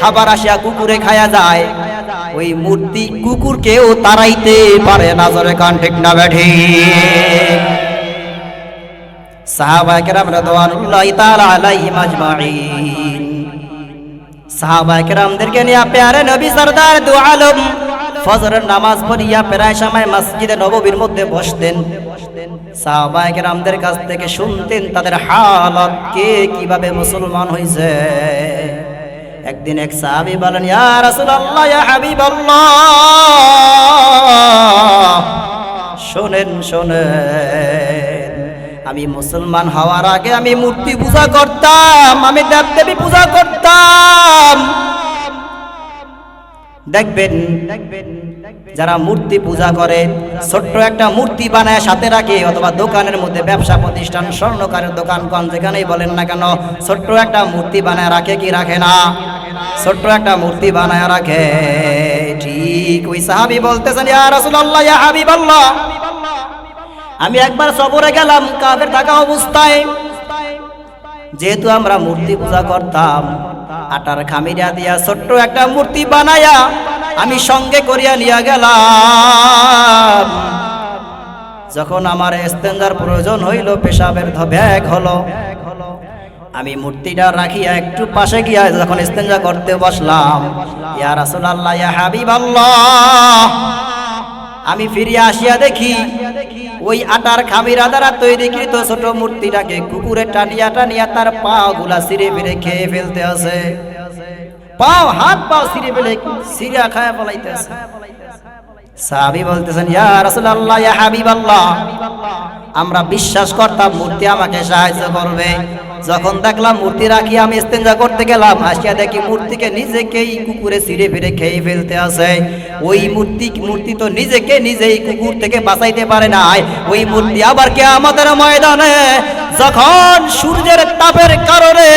খাবার আসিয়া কুকুরে খায়া যায়। ওই মূর্তি কুকুরকেও তাড়াইতে পারে না। জোরে কান ঠিক না ঠিক? সাহাবায়ে কেরাম রাদিয়াল্লাহু তাআলা আলাইহিম আজমাইন, সাহাবায়ে কেরামদেরকে নিয়ে প্যারে নবী সরদার দু আলম ফজরের নামাজ পড়িয়া প্রায় সময় মসজিদে নববীর মধ্যে বসতেন। সাহাবায়ে কেরামদের কাছ থেকে শুনতেন তাদের হালত, কে কিভাবে মুসলমান হয়েছে। একদিন এক সাহাবী বলেন, ইয়া রাসূলুল্লাহ, ইয়া হাবিবাল্লাহ, শোনেন শোনেন, আমি মুসলমান হওয়ার আগে আমি মূর্তি পূজা করতাম, আমি দেবদেবী পূজা করতাম। দেখবেন যারা মূর্তি পূজা করে, ছোট্ট একটা মূর্তি বানায় সাথে রাখে, অথবা দোকানের মধ্যে ব্যবসা প্রতিষ্ঠান, স্বর্ণকারের দোকান কোন যেখানেই বলেন না কেন, ছোট্ট একটা মূর্তি বানায় রাখে কি রাখে না? ছোট্ট একটা মূর্তি বানায় রাখে। ঠিক ওই সাহাবী বলতেছেন, ইয়া রাসূলুল্লাহ, ইয়া হাবিবাল্লাহ, আমি একবার সফরে গেলাম কাফের থাকা অবস্থায়। যেহেতু আমরা মূর্তি পূজা করতাম, আটার খামিরা দিয়া ছোট্ট একটা মূর্তি বানায়া আমি সঙ্গে করিয়া নিয়ে গেলাম। যখন আমার ইস্তেঞ্জার প্রয়োজন হইল, পেশাবের ব্যাগ হলো, আমি মূর্তিটা রাখিয়া একটু পাশে গিয়া যখন ইস্তেঞ্জা করতে বসলাম, ইয়া রাসূলুল্লাহ, ইয়া হাবিবাল্লাহ, আমি ফিরিয়া আসিয়া দেখি ওই আটার খামিরা দ্বারা তৈরিকৃত ছোট মূর্তিটাকে কুকুরে টানিয়া টানিয়া তার পা গুলা ছিঁড়ে ফিরে খেয়ে ফেলতে আছে। পাও, হাত পাও ছিঁড়ে ফেলে ছিঁড়া খায়া ফেলাইতে আছে। সাহাবী বলতেছেন, ইয়া রাসূলুল্লাহ, ইয়া হাবিবাল্লাহ, আমরা বিশ্বাস করতাম মূর্তি আমাকে সাহায্য করবে। যখন দেখলাম মূর্তি রাখি আমি ইস্তেঞ্জা করতে গেলাম, আসিয়া দেখি মূর্তিকে নিজেকেই কুকুরে ছিঁড়ে ফিরে খেয়ে ফেলতে আছে। ওই মূর্তি তো নিজেকে নিজেই কুকুর থেকে বাঁচাইতে পারে না। ওই মূর্তি আবার কিয়ামতের ময়দানে যখন সূর্যের তাপের কারণে,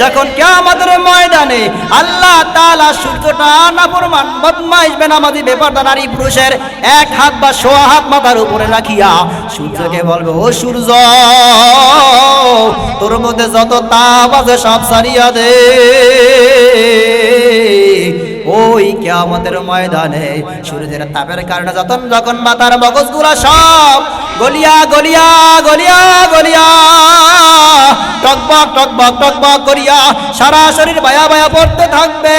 যখন কিয়ামতের ময়দানে আল্লাহ তাআলা সূর্যটা নাফরমান বদমাইশ বেনামাজি বেপরদা নারী পুরুষের এক হাত বা সোয়া হাত মাথার উপরে রাখিয়া সূর্যকে বলবে, ও সূর্য, তোর মধ্যে যত তাপ আছে সব সারিয়া দে। ওই কিয়ামতের ময়দানে সূর্যের তাপের কারণে যখন মাথার মগজগুলা সব গলিয়া গলিয়া গলিয়া গলিয়া টকবক টকবক টকবক করিয়া সারা শরীর বায়া বায়া পড়তে থাকবে,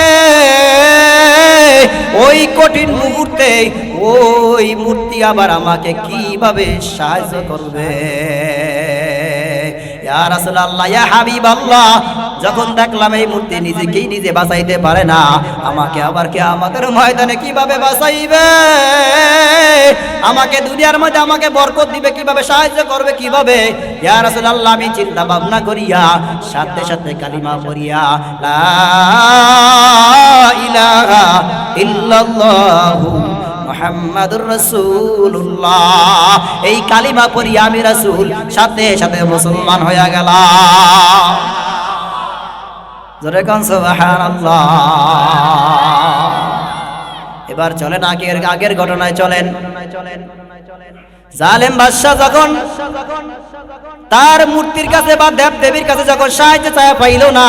ওই কঠিন মুহূর্তে ওই মূর্তি আবার আমাকে কিভাবে সাহায্য করবে? ইয়া রাসূলুল্লাহ, ইয়া হাবিবাল্লাহ, যখন দেখলাম এই মূর্তি নিজেকেই নিজে বাঁচাইতে পারে না, আমাকে আবার কিয়ামতের ময়দানে কিভাবে বাঁচাইবে? আমাকে দুনিয়ার মধ্যে আমাকে বরকত দিবে কিভাবে, সাহায্য করবে কিভাবে? ইয়া রাসূলুল্লাহ, আমি চিন্তা ভাবনা করিয়া সাথে সাথে কালিমা পড়িয়া লা ইলাহা ইল্লাল্লাহু মুহাম্মাদুর রাসূলুল্লাহ। এই কালিমা পড়ি আমি রাসূল, সাথে সাথে মুসলমান হয়ে গেলাম। জোরে কোন সুবহানাল্লাহ। এবার চলেন আগের ঘটনায় চলেন। জালেম বাদশা যখন তার মূর্তির কাছে বা দেব দেবীর কাছে যখন সাহায্য চায় পাইল না,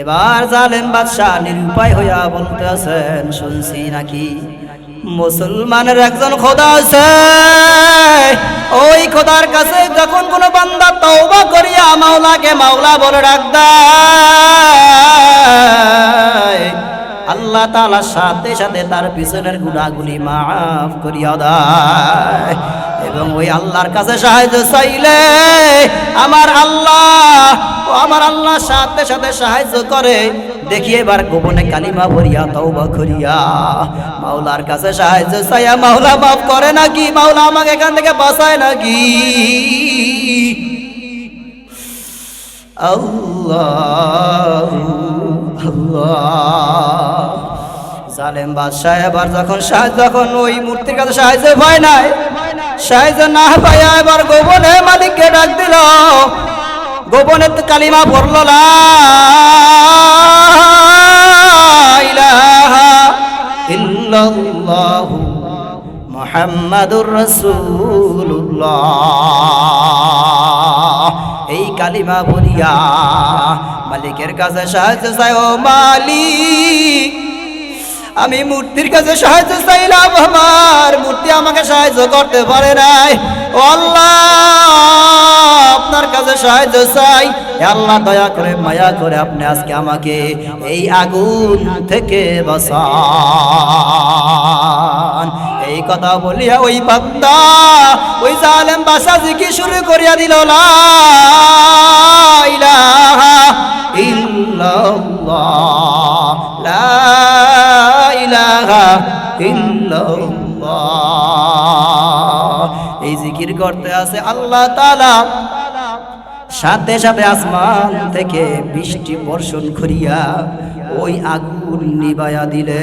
এবার জালেম বাদশা নিরুপায় হইয়া বলতে আছেন, শুনছি নাকি মুসলমানের একজন খোদা আছে, ওই খোদার কাছে যখন কোন বান্দা তওবা করিয়া মাওলাকে মাওলা বলে ডাক দেয়, আল্লাহ তাআলা সাথে সাথে তার পিছনের গুনাহগুলি মাফ করিয়া দেয়। এবং ওই আল্লাহর কাছে সাহায্য চাইলে আমার আল্লাহ সাথে সাথে সাহায্য করে। দেখি এবার গোপনে কালিমা ভরিয়া তওবা করিয়া মাওলার কাছে সাহায্য চাইয়া মাওলা মাফ করে নাকি, মাওলা আমাকে এখান থেকে বাঁচায় নাকি। আল্লাহ আল্লাহ। জালেম বাদশা এবার যখন ওই মূর্তির কাছে সাহায্য পায় নাই, সাহায্য না পাইয়া এবার গোপনে মালিককে ডাক দিল, গোপনে তো কালিমা পড়ল, লা ইলাহা ইল্লাল্লাহু মুহাম্মাদুর রাসূলুল্লাহ। এই কালিমা বলিয়া মালিকের কাছে সাহায্য চাই, ও মালিক আমি মূর্তির কাছে সাহায্য চাইলাম, আমার মূর্তি আমাকে সাহায্য করতে পারে নাই। ও আল্লাহ আপনার কাছে সাহায্য চাই, আল্লাহ দয়া করে মায়া করে আপনি আজকে আমাকে এই আগুন থেকে বাঁচান। এই কথা বলিয়া ওই বান্দা ওই জালেম বাদশা জিকির শুরু করিয়া দিল, লা ইলাহা ইল্লাল্লাহ, লা ইলাহা ইল্লাল্লাহ। এই জিকির করতে আছে আল্লাহ তাআলা সাথে সাথে আসমান থেকে বৃষ্টি বর্ষণ করিয়া ওই আগুন নিবাইয়া দিলে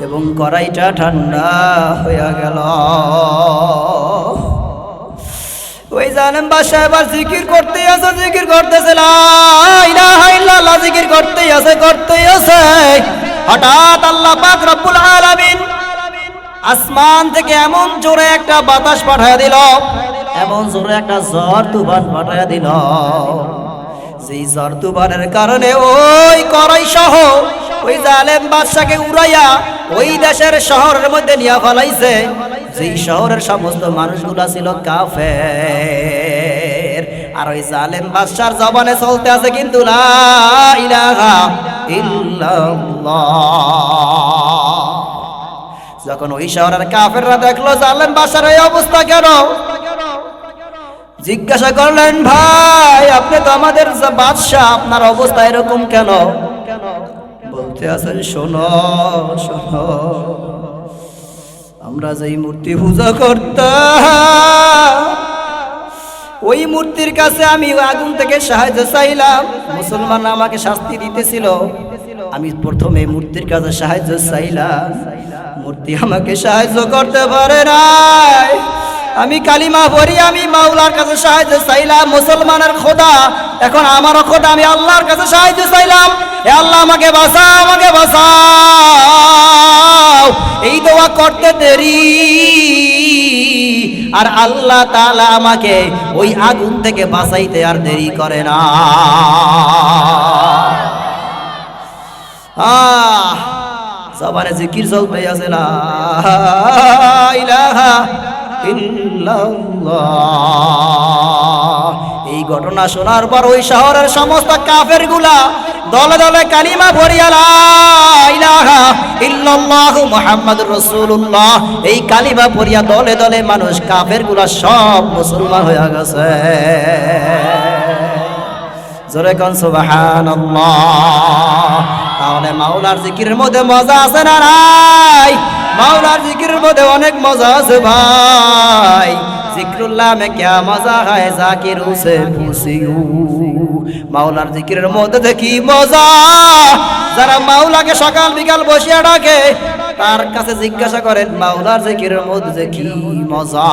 এবং কড়াইটা ঠান্ডা হইয়া গেল। ওই জালেম বাদশা এবার জিকির করতেই আছে, জিকির করতেছে, লা ইলাহা ইল্লাল্লাহ জিকির করতেই আছে। হঠাৎ আল্লাহ পাক রব্বুল আলামিন আসমান থেকে এমন জোরে একটা বাতাস পাঠায় দিল, এমন জোরে একটা ঝড় তুফান পাঠায় দিল, যেই ঝড় তুফানের কারণে ওই কড়াই সহ ওই জালেম বাদশাকে উড়াইয়া ওই দেশের শহরের মধ্যে নিয়ে ফেলাইছে। যেই শহরের সমস্ত মানুষগুলা ছিল কাফের, আর ওই জালেম বাদশার জবানে চলতে আছে কিন্তু লা ইলাহা ইল্লাল্লাহ। যখন ওই শহরের কাফেররা দেখলো জালেম বাদশার এই অবস্থা কেন, জিজ্ঞাসা করলেন, ভাই আপনি তো আমাদের বাদশা, আপনার অবস্থা এরকম কেন? বলতে আছেন, শোনো শোনো, আমরা যেই মূর্তি পূজা করতাম ওই মূর্তির কাছে আমি আগুন থেকে সাহায্য চাইলাম, মুসলমান আমাকে শাস্তি দিতেছিল, আমি প্রথমে মূর্তির কাছে সাহায্য চাইলাম, মূর্তি আমাকে সাহায্য করতে পারে নাই। আমি কালিমা পড়ি আমি মাওলার কাছে সাহায্য চাইলাম, মুসলমানের খোদা, এখন আমারও খোদা, আমি আল্লাহর কাছে সাহায্য চাইলাম, হে আল্লাহ আমাকে বাঁচাও, আমাকে বাঁচাও। এই দোয়া করতে দেরি আর আল্লাহ তাআলা আমাকে ওই আগুন থেকে বাঁচাইতে আর দেরি করে না। সবার জিকির চলতে আছে, লা ইলাহা ইল্লাল্লাহ। এই ঘটনা শোনার পর ওই শহরের সমস্ত কাফেরগুলা দলে দলে কালিমা পড়িয়া লা ইলাহা ইল্লাল্লাহু মুহাম্মাদুর রাসূলুল্লাহ, এই কালিমা পড়িয়া দলে দলে মানুষ কাফেরগুলা সব মুসলমান হয়ে গেছে। জোরে কোন সুবহানাল্লাহ। তাহলে মাওলার জিকিরের মধ্যে মজা আছে না নাই? মাওলার জিকিরের মধ্যে অনেক মজা আছে ভাই। जिक्रुल्लाह में क्या मजा है जाकिरों से पूछियो মাওলার জিকিরের মধ্যে দেখি মজা যারা মাওলাকে সকাল বিকাল বসিয়া ডাকে তার কাছে জিজ্ঞাসা করেন মাওলার জিকিরের মধ্যে কি মজা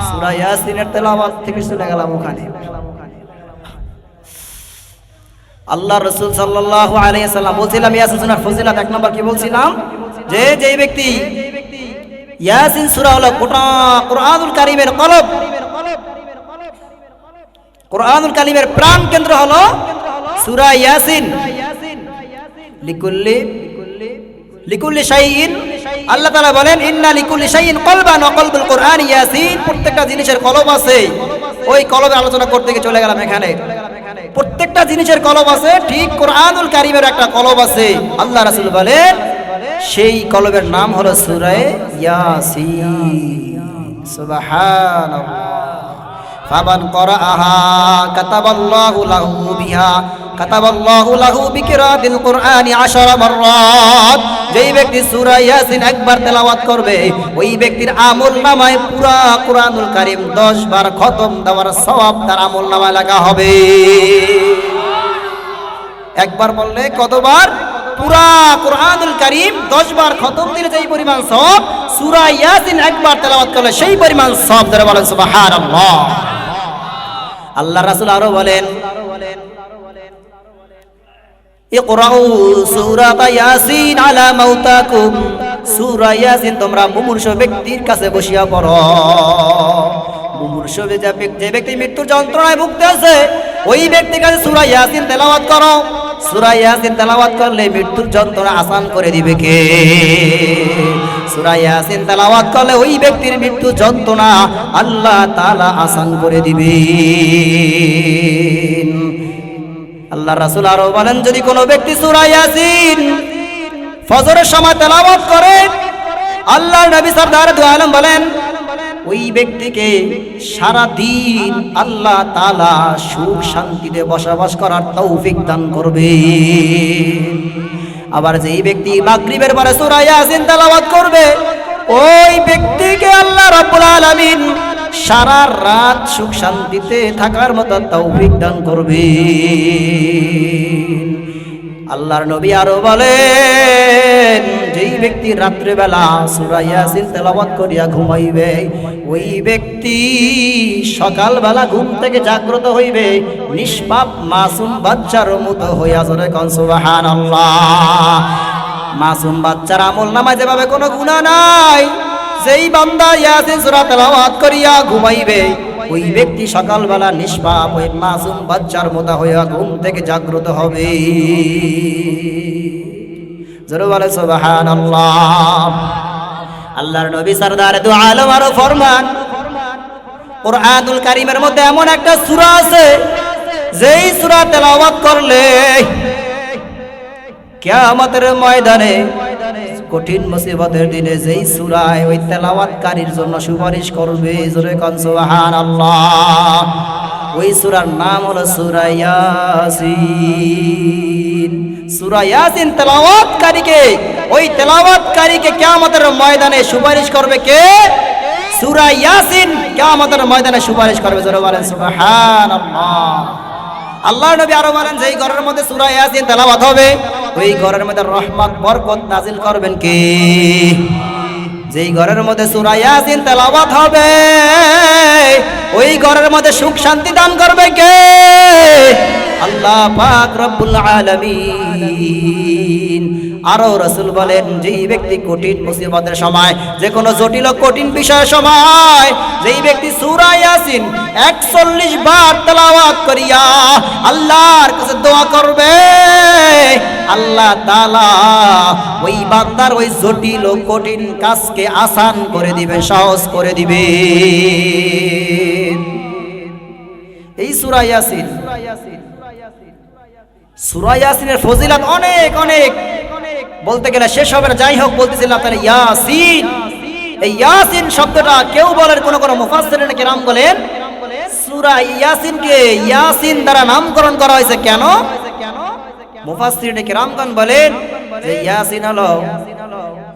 সূরা ইয়াসিনের তেলাওয়াত থেকে চলে গেলাম ওখানে আল্লাহ রাসূল সাল্লাল্লাহু আলাইহি সাল্লাম বলছিলাম ইয়াসিন সূরার ফজিলত এক নাম্বার কি বলছিলাম যে যেই ব্যক্তি ইয়াসিন সূরা হলো গোটা কুরআনুল কারীমের কলব কুরআনুল কারীমের প্রাণ কেন্দ্র হলো সূরা ইয়াসিন লিকুল্লি শাইইন আল্লাহ তাআলা বলেন ইন্না লিকুল্লি শাইইন কলবান ওয়া কলবুল কুরআন ইয়াসিন প্রত্যেকটা জিনিসের কলব আছে ওই কলবে আলোচনা করতে গিয়ে চলে গেলাম এখানে প্রত্যেকটা জিনিসের কলব আছে ঠিক কুরআনুল কারীমের একটা কলব আছে আল্লাহ রাসূল বলেন সেই কলবের নাম হলো সূরা ইয়াসিন সুবহানাল্লাহ ফামান করাআহা কাতাবাল্লাহু লাহু বিকিরাতিল কুরআনি 10 মাররাত যেই ব্যক্তি সূরা ইয়াসিন একবার তেলাওয়াত করবে ওই ব্যক্তির আমলনামায় পুরা কুরআনুল কারীম 10 বার খতম দেওয়ার সওয়াব তার আমলনামায় লেখা হবে একবার বললে কতবার পুরা কুরআনুল কারীম 10 বার খতম দিলে যেই পরিমাণ সওয়াব সূরা ইয়াসিন একবার তেলাওয়াত করলে সেই পরিমাণ সওয়াব ধরে বলেন সুবহানাল্লাহ আল্লাহ রাসূল আরো বলেন ইকরাউ সূরাতা ইয়াসিন আলা মাউতাকুম সূরা ইয়াসিন তোমরা মুমূর্ষু ব্যক্তির কাছে বসিয়া পড়ো মুমূর্ষু যে ব্যক্তি মৃত্যুর যন্ত্রণায় ভুগতেছে ওই ব্যক্তির কাছে সূরা ইয়াসিন তেলাওয়াত করো সূরা ইয়াসিন তেলাওয়াত করলে মৃত্যুর যন্ত্রণা আসান করে দিবে কে সূরা ইয়াসিন তেলাওয়াত করলে ওই ব্যক্তির মৃত্যু যন্ত্রণা আল্লাহ তাআলা আসান করে দিবেন আল্লাহ রাসূল আরো বলেন যদি কোনো ব্যক্তি সূরা ইয়াসিন ফজরের সময় তেলাওয়াত করে আল্লাহর নবী সরদার দু আলম বলেন ওই ব্যক্তিকে সারা দিন আল্লাহ তাআলা সুখ শান্তিতে বসবাস করার তৌফিক দান করবে আবার যেই ব্যক্তি মাগরিবের পরে সূরা ইয়াসিন তেলাওয়াত করবে ওই ব্যক্তিকে আল্লাহ রাব্বুল আলামিন সারা রাত সুখ শান্তিতে থাকার মতো তৌফিক দান করবে আল্লাহর নবী আরো বলেন যেই ব্যক্তি রাত্রে বেলা সূরা ইয়াসিন তেলাওয়াত করিয়া ঘুমাইবে ওই ব্যক্তি সকালবেলা ঘুম থেকে জাগ্রত হইবে নিষ্পাপ মাসুম বাচ্চার মতো হইয়া জোরে কোন সুবহানাল্লাহ মাসুম বাচ্চার আমলনামায় যেভাবে কোনো গুনাহ নাই যেই বান্দা ইয়াসিন সূরা তেলাওয়াত করিয়া ঘুমাইবে ওই ব্যক্তি সকালবেলা নিষ্পাপ ওই মাসুম বাচ্চার মতো হইয়া ঘুম থেকে জাগ্রত হবে জোরে বলে সুবহানাল্লাহ আল্লাহর নবী সরদার দু আলম আরো ফরমান কুরআনুল কারীমের মধ্যে এমন একটা সূরা আছে যেই সূরা তেলাওয়াত করলে কিয়ামতের ময়দানে কঠিন মুসিবতের দিনে যেই সূরা ওই তেলাওয়াতকারীর জন্য সুপারিশ করবে জোরে কোন সুবহানাল্লাহ ওই সূরার নাম হলো সূরা ইয়াসিন সূরা ইয়াসিন তেলাওয়াতকারীকে কিয়ামতের ময়দানে সুপারিশ করবে কে সূরা ইয়াসিন কিয়ামতের ময়দানে সুপারিশ করবে জোরে বলেন সুবহানাল্লাহ আল্লাহর নবী আরো বলেন যেই ঘরের মধ্যে সূরা ইয়াসিন তেলাওয়াত হবে ওই ঘরের মধ্যে রহমত বরকত নাজিল করবেন কে যেই ঘরের মধ্যে সূরা ইয়াসিন তেলাওয়াত হবে ওই ঘরের মধ্যে সুখ শান্তি দান করবে কে আল্লাহ পাক রব্বুল আলামিন আরো রাসূল বলেন যেই ব্যক্তি কঠিন মুসিবতের সময় যে কোনো জটিল কঠিন বিষয়ের সময় যেই ব্যক্তি সূরা ইয়াসিন 41 বার তেলাওয়াত করিয়া আল্লাহর কাছে দোয়া করবে আল্লাহ তাআলা ওই বান্দার ওই জটিল ও কঠিন কাজকে আসান করে দিবে সহজ করে দিবে এই সূরা ইয়াসিন সূরা ইয়াসিনের ফজিলত অনেক অনেক বলতে গেলে শেষ হবে না যাই হোক বলতেছিলাম তাহলে ইয়াসিন এই ইয়াসিন শব্দটা কেউ বলেন কোন কোন মুফাসসিরিন কিরাম বলেন সূরা ইয়াসিনকে ইয়াসিন দ্বারা নামকরণ করা হয়েছে কেন মুফাসসিরিন কিরামগণ বলেন যে ইয়াসিন হলো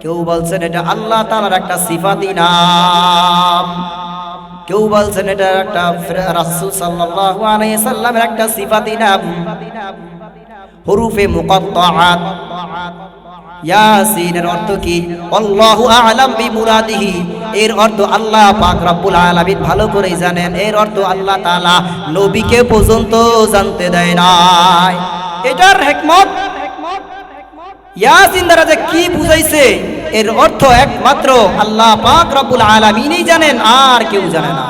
কেউ বলছেন এটা আল্লাহ তাআলার একটা সিফাতি নাম, কেউ বলছেন এটা একটা রাসূল সাল্লাল্লাহু আলাইহি সাল্লামের একটা সিফাতি নাম। হুরুফে মুকাত্তাআত। ইয়াসিনের অর্থ কি? আল্লাহু আ'লাম বিমুরাদিহি, এর অর্থ আল্লাহ পাক রব্বুল আলামিন ভালো করেই জানেন। এর অর্থ আল্লাহ তাআলা নবীকে পর্যন্ত জানতে দেয় নাই। এটার হিকমত ইয়াসিন দ্বারা যে কি বুঝাইছে এর অর্থ একমাত্র আল্লাহ পাক রব্বুল আলামিনই জানেন, আর কেউ জানে না।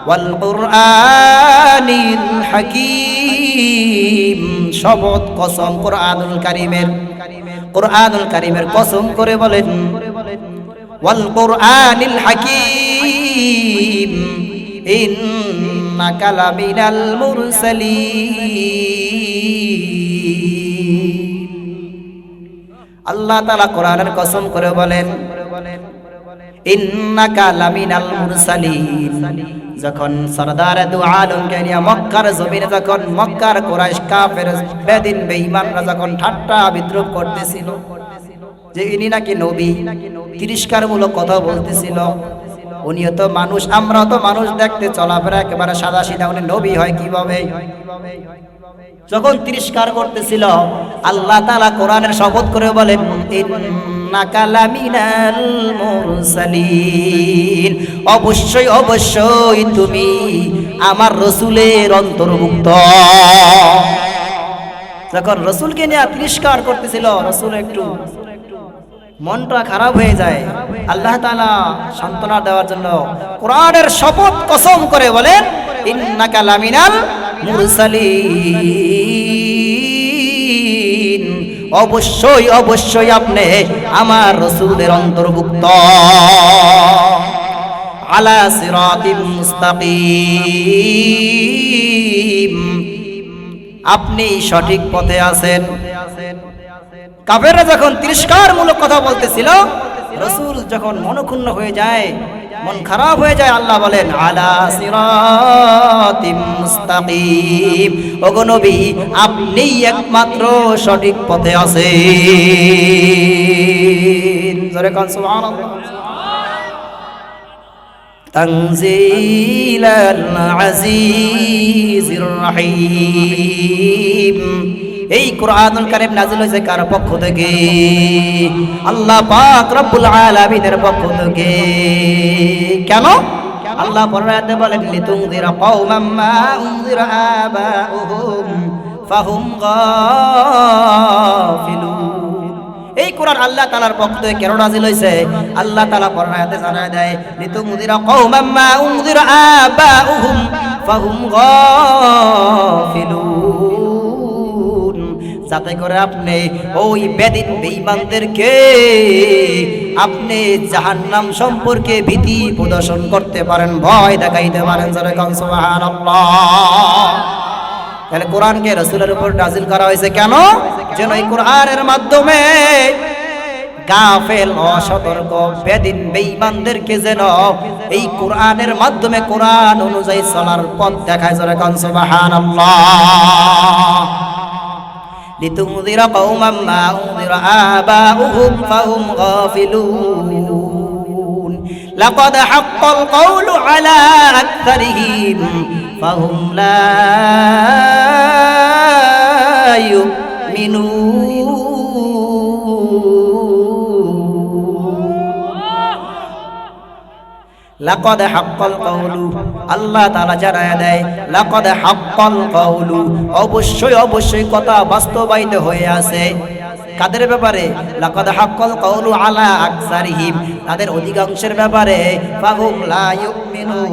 ওয়াল কুরআনিল হাকীম, শপথ কসম কুরআনুল কারীমের, কুরআনুল কারীমের কসম করে বলেন ওয়াল কুরআনিল হাকীম ইন্নাকা লামিনাল মুরসালিন। আল্লাহ তাআলা কোরআনের কসম করে বলেন ইন্নাকা লামিনাল মুরসালিন। যখন সরদার দু আলমকে নিয়ে মক্কার জমিনে, যখন মক্কার কুরাইশ কাফের বেদিন বেঈমানরা যখন ঠাট্টা বিদ্রুপ করতেছিল যে ইনি নাকি নবী, তিরস্কারমূলক কথা বলতেছিল, উনিও তো মানুষ, আমরাও তো মানুষ, দেখতে চলাফেরা একেবারে সাদা সিধা, উনি নবী হয় কিভাবে? যখন তিরস্কার করতেছিল আল্লাহ তাআলা কোরআনের শপথ করে বলেন ইন্নাকা লামিনাল মুরসালিন, অবশ্যই অবশ্যই তুমি আমার রাসূলের অন্তর্ভুক্ত। যখন রাসূলকে নিয়ে তিরস্কার করতেছিল, রাসূল একটু মনটা খারাপ হয়ে যায়। আল্লাহ তাআলা সান্ত্বনা দেওয়ার জন্য কোরআনের শপথ কসম করে বলেন ইন্নাকা লামিনাল মুরসালিন, অবশ্যই অবশ্যই আপনি আমার রাসূলের অন্তর্ভুক্ত। আলা সিরাতিম মুস্তাকিম, আপনি সঠিক পথে আছেন। কাফেররা যখন তিরস্কারমূলক কথা বলতেছিল, রাসূল যখন মনক্ষুণ্ণ হয়ে যায়, মন খারাপ হয়ে যায়, আল্লাহ বলেন আলা সিরাতিম মুস্তাকিম, ওগো নবী আপনি একমাত্র সঠিক পথে আছেন। জোরে কান সুবহানাল্লাহ। তানজিলাল আজিজির রহিম, এই কোরআনুল কারীম নাযিল হয়েছে কার পক্ষ থেকে? আল্লাহ পাক রব্বুল আলামিনের পক্ষ থেকে। কেন? আল্লাহ পরায়াতে বলেন লিতুনযিরা কওমান মা উনযিরা আবাউহুম ফাহুম গাফিলুন। এই কোরআন আল্লাহ তাআলার পক্ষ থেকে কেন নাযিল হয়েছে? আল্লাহ তাআলা পরায়াতে জানায় দেয় লিতুনযিরা কওমান মা উনযিরা আবাউহুম ফাহুম গাফিলুন, যাতে করে আপনি ওই বেদিন বেঈমানদেরকে আপনি জাহান্নাম সম্পর্কে ভীতি প্রদর্শন করতে পারেন, ভয় দেখাইতে পারেন। যারা কান সুবহানাল্লাহ। তাহলে কোরআনকে রাসূলের উপর নাযিল করা হয়েছে কেন? যেন এই কোরআনের মাধ্যমে গাফেল অসতর্ক বেদিন বেঈমানদেরকে যেন এই কোরআনের মাধ্যমে কোরআন অনুযায়ী চলার পথ দেখায়। যারা কান সুবহানাল্লাহ। লিতুনযিরা কওমান মা উনযিরা আবাউহুম ফাহুম গাফিলুন লাকাদ হাক্কাল কওলু আলা আকসারিহিম ফাহুম লা ইউমিনুন। লাকাদ হাক্কাল কওলু, আল্লাহ তাআলা জানায় দেয় লাকাদ হাক্কাল কওলু, অবশ্যই অবশ্যই কথা বাস্তবায়িত হয়ে আছে। কাদের ব্যাপারে? লাকাদ হাক্কাল কওলু আলা আকসারিহিম, তাদের অধিকাংশের ব্যাপারে। ফাহুম লা ইউমিনুন,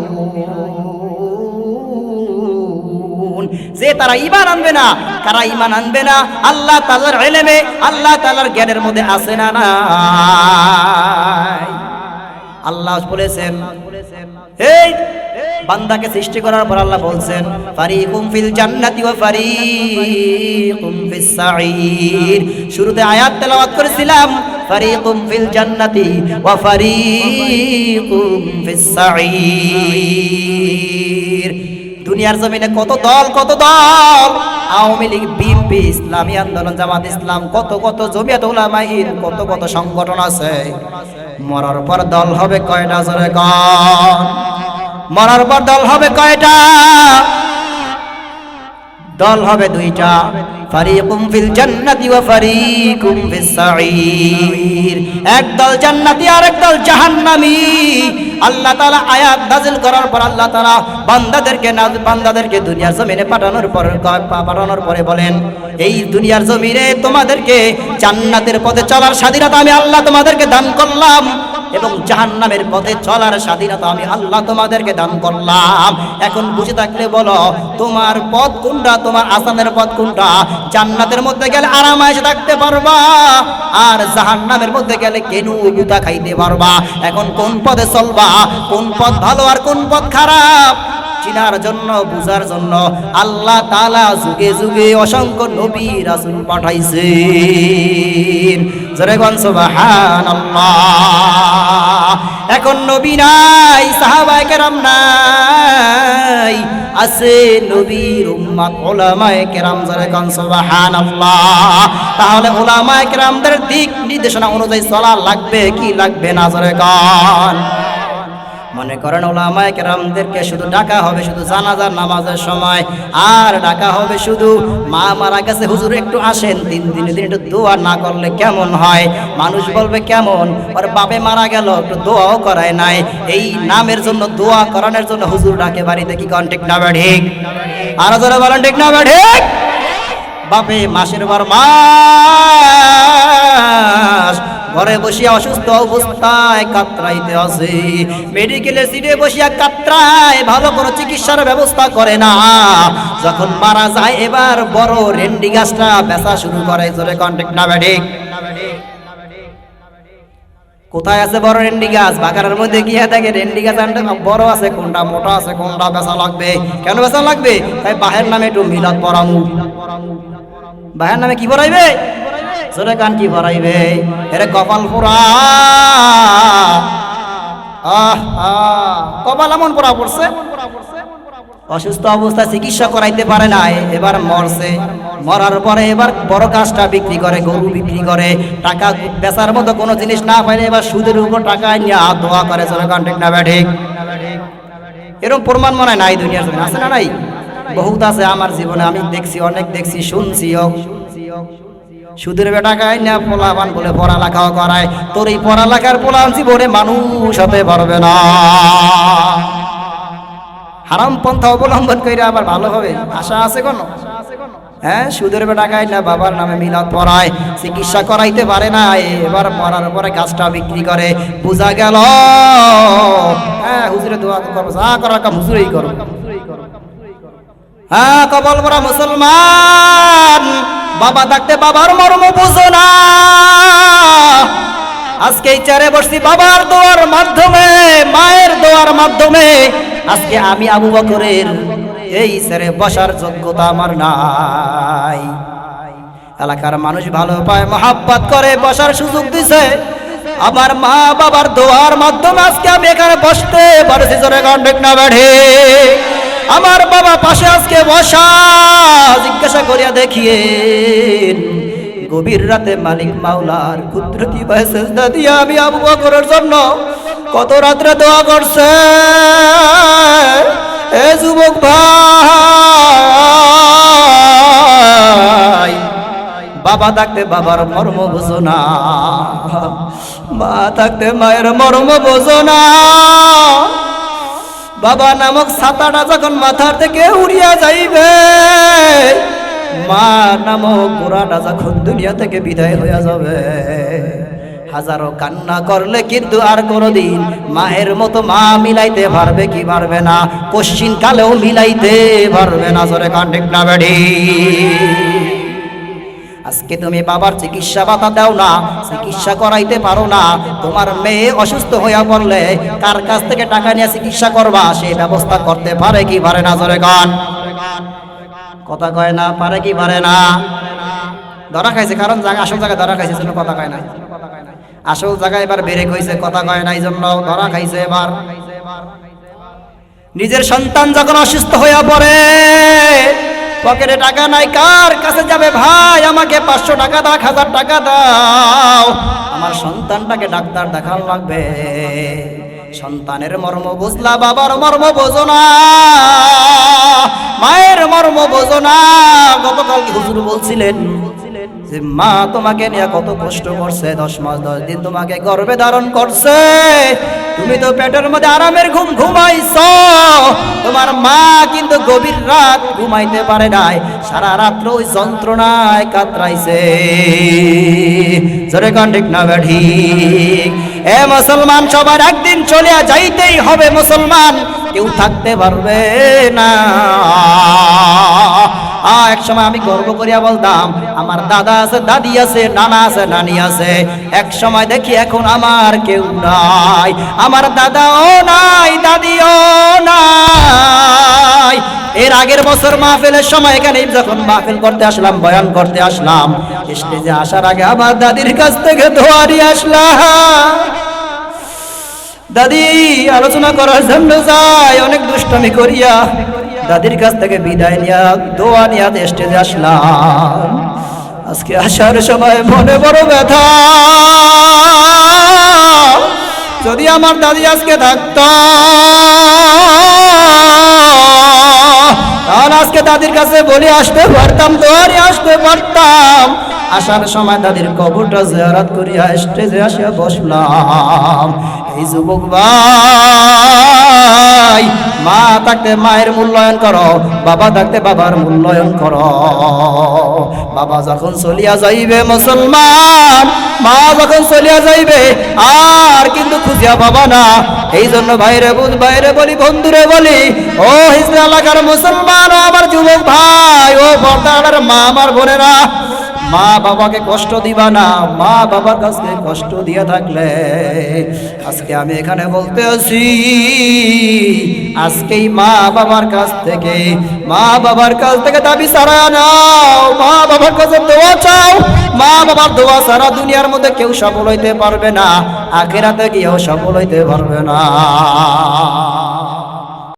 যে তারা ঈমান আনবে না। কারা ঈমান আনবে না? আল্লাহ তাআলার ইলমে, আল্লাহ তাআলার জ্ঞানের মধ্যে আছে না নাই? আল্লাহ বলেছেন, এই বান্দাকে সৃষ্টি করার পর আল্লাহ বলছেন ফারিকুম ফিল জান্নাতি ওয়া ফারিকুম ফিস সাঈর। শুরুতে আয়াত তেলাওয়াত করেছিলাম ফারিকুম ফিল জান্নাতি ওয়া ফারিকুম ফিস সাঈর। দুনিয়ার জমিনে কত দল কত দল, আওয়ামী লীগ, বিএনপি, ইসলামী আন্দোলন, জামাত ইসলাম, কত কত জমিয়ত উলামা হিন্দ, কত কত সংগঠন আছে। মরার পর দল হবে কয়টা জোরে কোন? মরার পর দল হবে কয়টা? দল হবে দুইটা, ফারিকুম ফিল জান্নাতি ওয়া ফারিকুম ফিস সাঈর। এক দল জান্নাতি আর এক দল জাহান্নামী। আল্লাহ তাআলা আয়াত নাযিল করার পর আল্লাহ তাআলা বান্দাদেরকে দুনিয়ার জমিনে পাঠানোর পরে বলেন, এই দুনিয়ার জমিনে তোমাদেরকে জান্নাতের পথে চলার স্বাধীনতা আমি আল্লাহ তোমাদেরকে দান করলাম, এবং জাহান্নামের পথে চলার স্বাধীনতা আমি আল্লাহ তোমাদেরকে দান করলাম। এখন বুঝে থাকলে বলো, তোমার পথ কোনটা, তোমার আসানের পথ কোনটা? জান্নাতের মধ্যে গেলে আরামায়েশে থাকতে পারবা, আর জাহান্নামের মধ্যে গেলে কেনু গুতা খাইতে পারবা। এখন কোন পথে চলবা, কোন পথ ভালো আর কোন পথ খারাপ চিনার জন্য, বুঝার জন্য আল্লাহ তাআলা যুগে যুগে অসংখ্য নবী রাসূল পাঠাইছেন। জোরে কোন সুবহানাল্লাহ। এখন নবী নাই, সাহাবায়ে কেরাম নাই, আছে নবীর উম্মত উলামায়ে কেরাম। জোরে কোন সুবহানাল্লাহ। তাহলে উলামায়ে কেরামদের দিক নির্দেশনা অনুযায়ী চলা লাগবে কি লাগবে না? জোরে কোন। মনে করেন উলামায়ে কেরামদেরকে শুধু ডাকা হবে শুধু জানাজার নামাজের সময়, আর ডাকা হবে শুধু মা মারা গেছে হুজুর একটু আসেন 3 দিন একটু দোয়া না করলে কেমন হয়? মানুষ বলবে কেমন, ওর বাপে মারা গেল একটু দোয়াও করায় নাই, এই নামের জন্য দোয়া করানোর জন্য হুজুর ডাকে বাড়িতে। কি কোন ঠিক না ঠিক? আর যারা বলেন ঠিক না ঠিক? বাপে মাসের পর মাস ঘরে বসিয়া অসুস্থ অবস্থায় কাতরাইতে আছে, মেডিকেলে সিটে বসিয়া কাতরায়, ভালো কোনো চিকিৎসার ব্যবস্থা করে না। যখন মারা যায় এবার বড় রেন্ডি গাছটা বেচা শুরু করে। জোরে কন্টেক্ট না ঠিক? কোথায় আছে বড় রেন্ডি গাছ? বাগানের মধ্যে গিয়ে দেখে রেন্ডি গাছ বড় আছে কোনটা, মোটা আছে কোনটা, বেচা লাগবে। কেন বেচা লাগবে? তাই বাহের নামে একটু মিলাদ পড়ামু। বাহের নামে কি পড়াইবে? জোরে কান কি পড়াইবে? এরে কপাল পোড়া, কপাল এমন পোড়া পড়ছে, অসুস্থ অবস্থায় চিকিৎসা করাইতে পারে না, এবার মরছে। মরার পরে এবার বড় গাছটা বিক্রি করে, গরু বিক্রি করে, টাকা বেচার মতো কোনো জিনিস না পাইলে এবার সুদের উপর টাকা নিয়ে দোয়া করে। জোরে কান ঠিক না ঠিক? এরকম প্রমাণ মনে হয় নাই দুনিয়ার জন্য, আছে না নাই? বহুত আছে আমার জীবনে, আমি দেখছি, অনেক দেখছি, শুনছিও। সুদের টাকায় না পোলাপান বলে পড়ালেখাও করায়, তোর এই পড়ালেখার পোলাপান জীবনে মানুষ হতে পারবে না। হারাম পন্থা অবলম্বন করে আবার ভালো হবে আশা আছে কোনো? হ্যাঁ, সুদের টাকায় না বাবার নামে মিলাদ পড়ায়, চিকিৎসা করাইতে পারে না, এবার মরার পরে গাছটা বিক্রি করে। বোঝা গেল হ্যাঁ হুজুরে দোয়া করবো, যা করার কাম হুজুরেই করো। হ্যাঁ, কপাল পোড়া মুসলমান। বাবা থাকতে বাবার মর্ম বুঝো না। আজকে এই চেয়ারে বসছি বাবার দোয়ার মাধ্যমে, মায়ের দোয়ার মাধ্যমে। আজকে আমি আবু বকরের এই চেয়ারে বসার যোগ্যতা আমার নাই। এলাকার মানুষ ভালো পায়, মহাব্বত করে, বসার সুযোগ দিছে। আমার মা বাবার দোয়ার মাধ্যমে আজকে আমি এখানে বসতে পারছি। জোরে গান ঠিক না বেঠে? আমার বাবা পাশে আজকে বসা, জিজ্ঞাসা করিয়া দেখিয়ে গভীর রাতে মালিক মাওলার কুদরতি পায়ে সেজদা দিয়া আমি আবু বকরের জন্য কত রাত্রে দোয়া করছে। এ যুবক ভাই, বাবা থাকতে বাবার মর্ম বোঝো না, মা থাকতে মায়ের মর্ম বোঝো না। বাবা নামক ছাতাটা যখন মাথার থেকে উড়িয়া যাইবে, মা নামক ঘোড়াটা যখন দুনিয়া থেকে বিদায় হইয়া যাবে, হাজারো কান্না করলে কিন্তু আর কোনোদিন মায়ের মতো মা মিলাইতে পারবে কি পারবে না? কোশ্চিন কালেও মিলাইতে পারবে না। জোরে কান ঠিক না বেড়ি? আজকে তুমি বাবার চিকিৎসা ভাতা দাও না, চিকিৎসা করাইতে পারো না, তোমার মেয়ে অসুস্থ হইয়া পড়লে কার কাছ থেকে টাকা নিয়ে চিকিৎসা করবা সেই ব্যবস্থা করতে পারে কি পারে না? জোরে গান কথা কয় না, পারে কি পারে না? ধরা খাইছে, কারণ আসল জায়গায় ধরা খাইছে জন্য কথা কয় নাই। আসল জায়গায় এবার বেরেক হয়েছে, কথা কয় নাই জন্য ধরা খাইছে। এবার নিজের সন্তান যখন অসুস্থ হইয়া পড়ে, পকেটে টাকা নাই, কার কাছে যাবে? ভাই আমাকে 500 টাকা দাও, 1000 টাকা দাও, আমার সন্তানটাকে ডাক্তার দেখান লাগবে। সন্তানের মর্ম বুঝলা, বাবার মর্ম বোঝো না, মায়ের মর্ম বোঝো না। গতকাল হুজুর বলছিলেন যে মা তোমাকে নিয়ে কত কষ্ট করছে, 10 মাস 10 দিন তোমাকে গর্ভে ধারণ করছে, তুমি তো পেটের মধ্যে আরামের ঘুম ঘুমাইছো। তোমার মা কিন্তু গভীর রাত ঘুমাইতে পারে নাই, সারা রাত্র ওই যন্ত্রণায় কাতরাইছে। জোরে কোন ঠিক না ঠিক? এ মুসলমান, সবার একদিন চলে যাইতেই হবে মুসলমান, কেউ থাকতে পারবে না। এক সময় আমি গর্ব করিয়া বলতাম আমার দাদা আছে, দাদি আছে, নানা আছে, নানি আছে। এক সময় দেখি এখন আমার কেউ নাই, আমার দাদাও নাই, দাদিও নাই। এর আগের বছর মাহফিলের সময় এখানে যখন মাহফিল করতে আসলাম, বয়ান করতে আসলাম, স্টেজে আসার আগে আমার দাদির কাছ থেকে দোয়া নিয়ে আসলাম। দাদি আলোচনা করার জন্য যাই, অনেক দুষ্টামি করিয়া দাদির কাছ থেকে বিদায় নিয়া দোয়া নিয়া স্টেজে আসলাম। আজকে আসার সময় মনে বড় ব্যথা, যদি আমার দাদি আজকে থাকতো তাহলে আজকে দাদির কাছে বলে আসতে পারতাম, দোয়া নিয়ে আসতে পারতাম। আসার সময় দাদির কবরটা জিয়ারত করিয়া স্টেজে আসিয়া বসলাম। এই যুবক ভাই, মা থাকতে মায়ের মূল্যায়ন করো, বাবা থাকতে বাবার মূল্যায়ন করো। বাবা যখন চলিয়া যাইবে মুসলমান, মা যখন চলিয়া যাইবে আর কিন্তু খুঁজিয়া পাবা না। এই জন্য ভাইরে বুঝ, ভাইরে বলি, বন্ধুরে বলি, ও হিজড়া এলাকার মুসলমান, ও আমার যুবক ভাই, ও পর্দার মা, আমার বোনেরা, মা বাবাকে কষ্ট দিবা না। মা বাবার কাছে কষ্ট দিয়ে থাকলে আজকে আমি এখানে বলতে আছি, আজকেই মা বাবার কাছ থেকে, মা বাবার কাছ থেকে দাবি ছাড়া নাও, মা বাবার কাছে দোয়া চাও। মা বাবার দোয়া ছাড়া দুনিয়ার মধ্যে কেউ সফল হইতে পারবে না, আখিরাতে গিয়েও সফল হইতে পারবে না।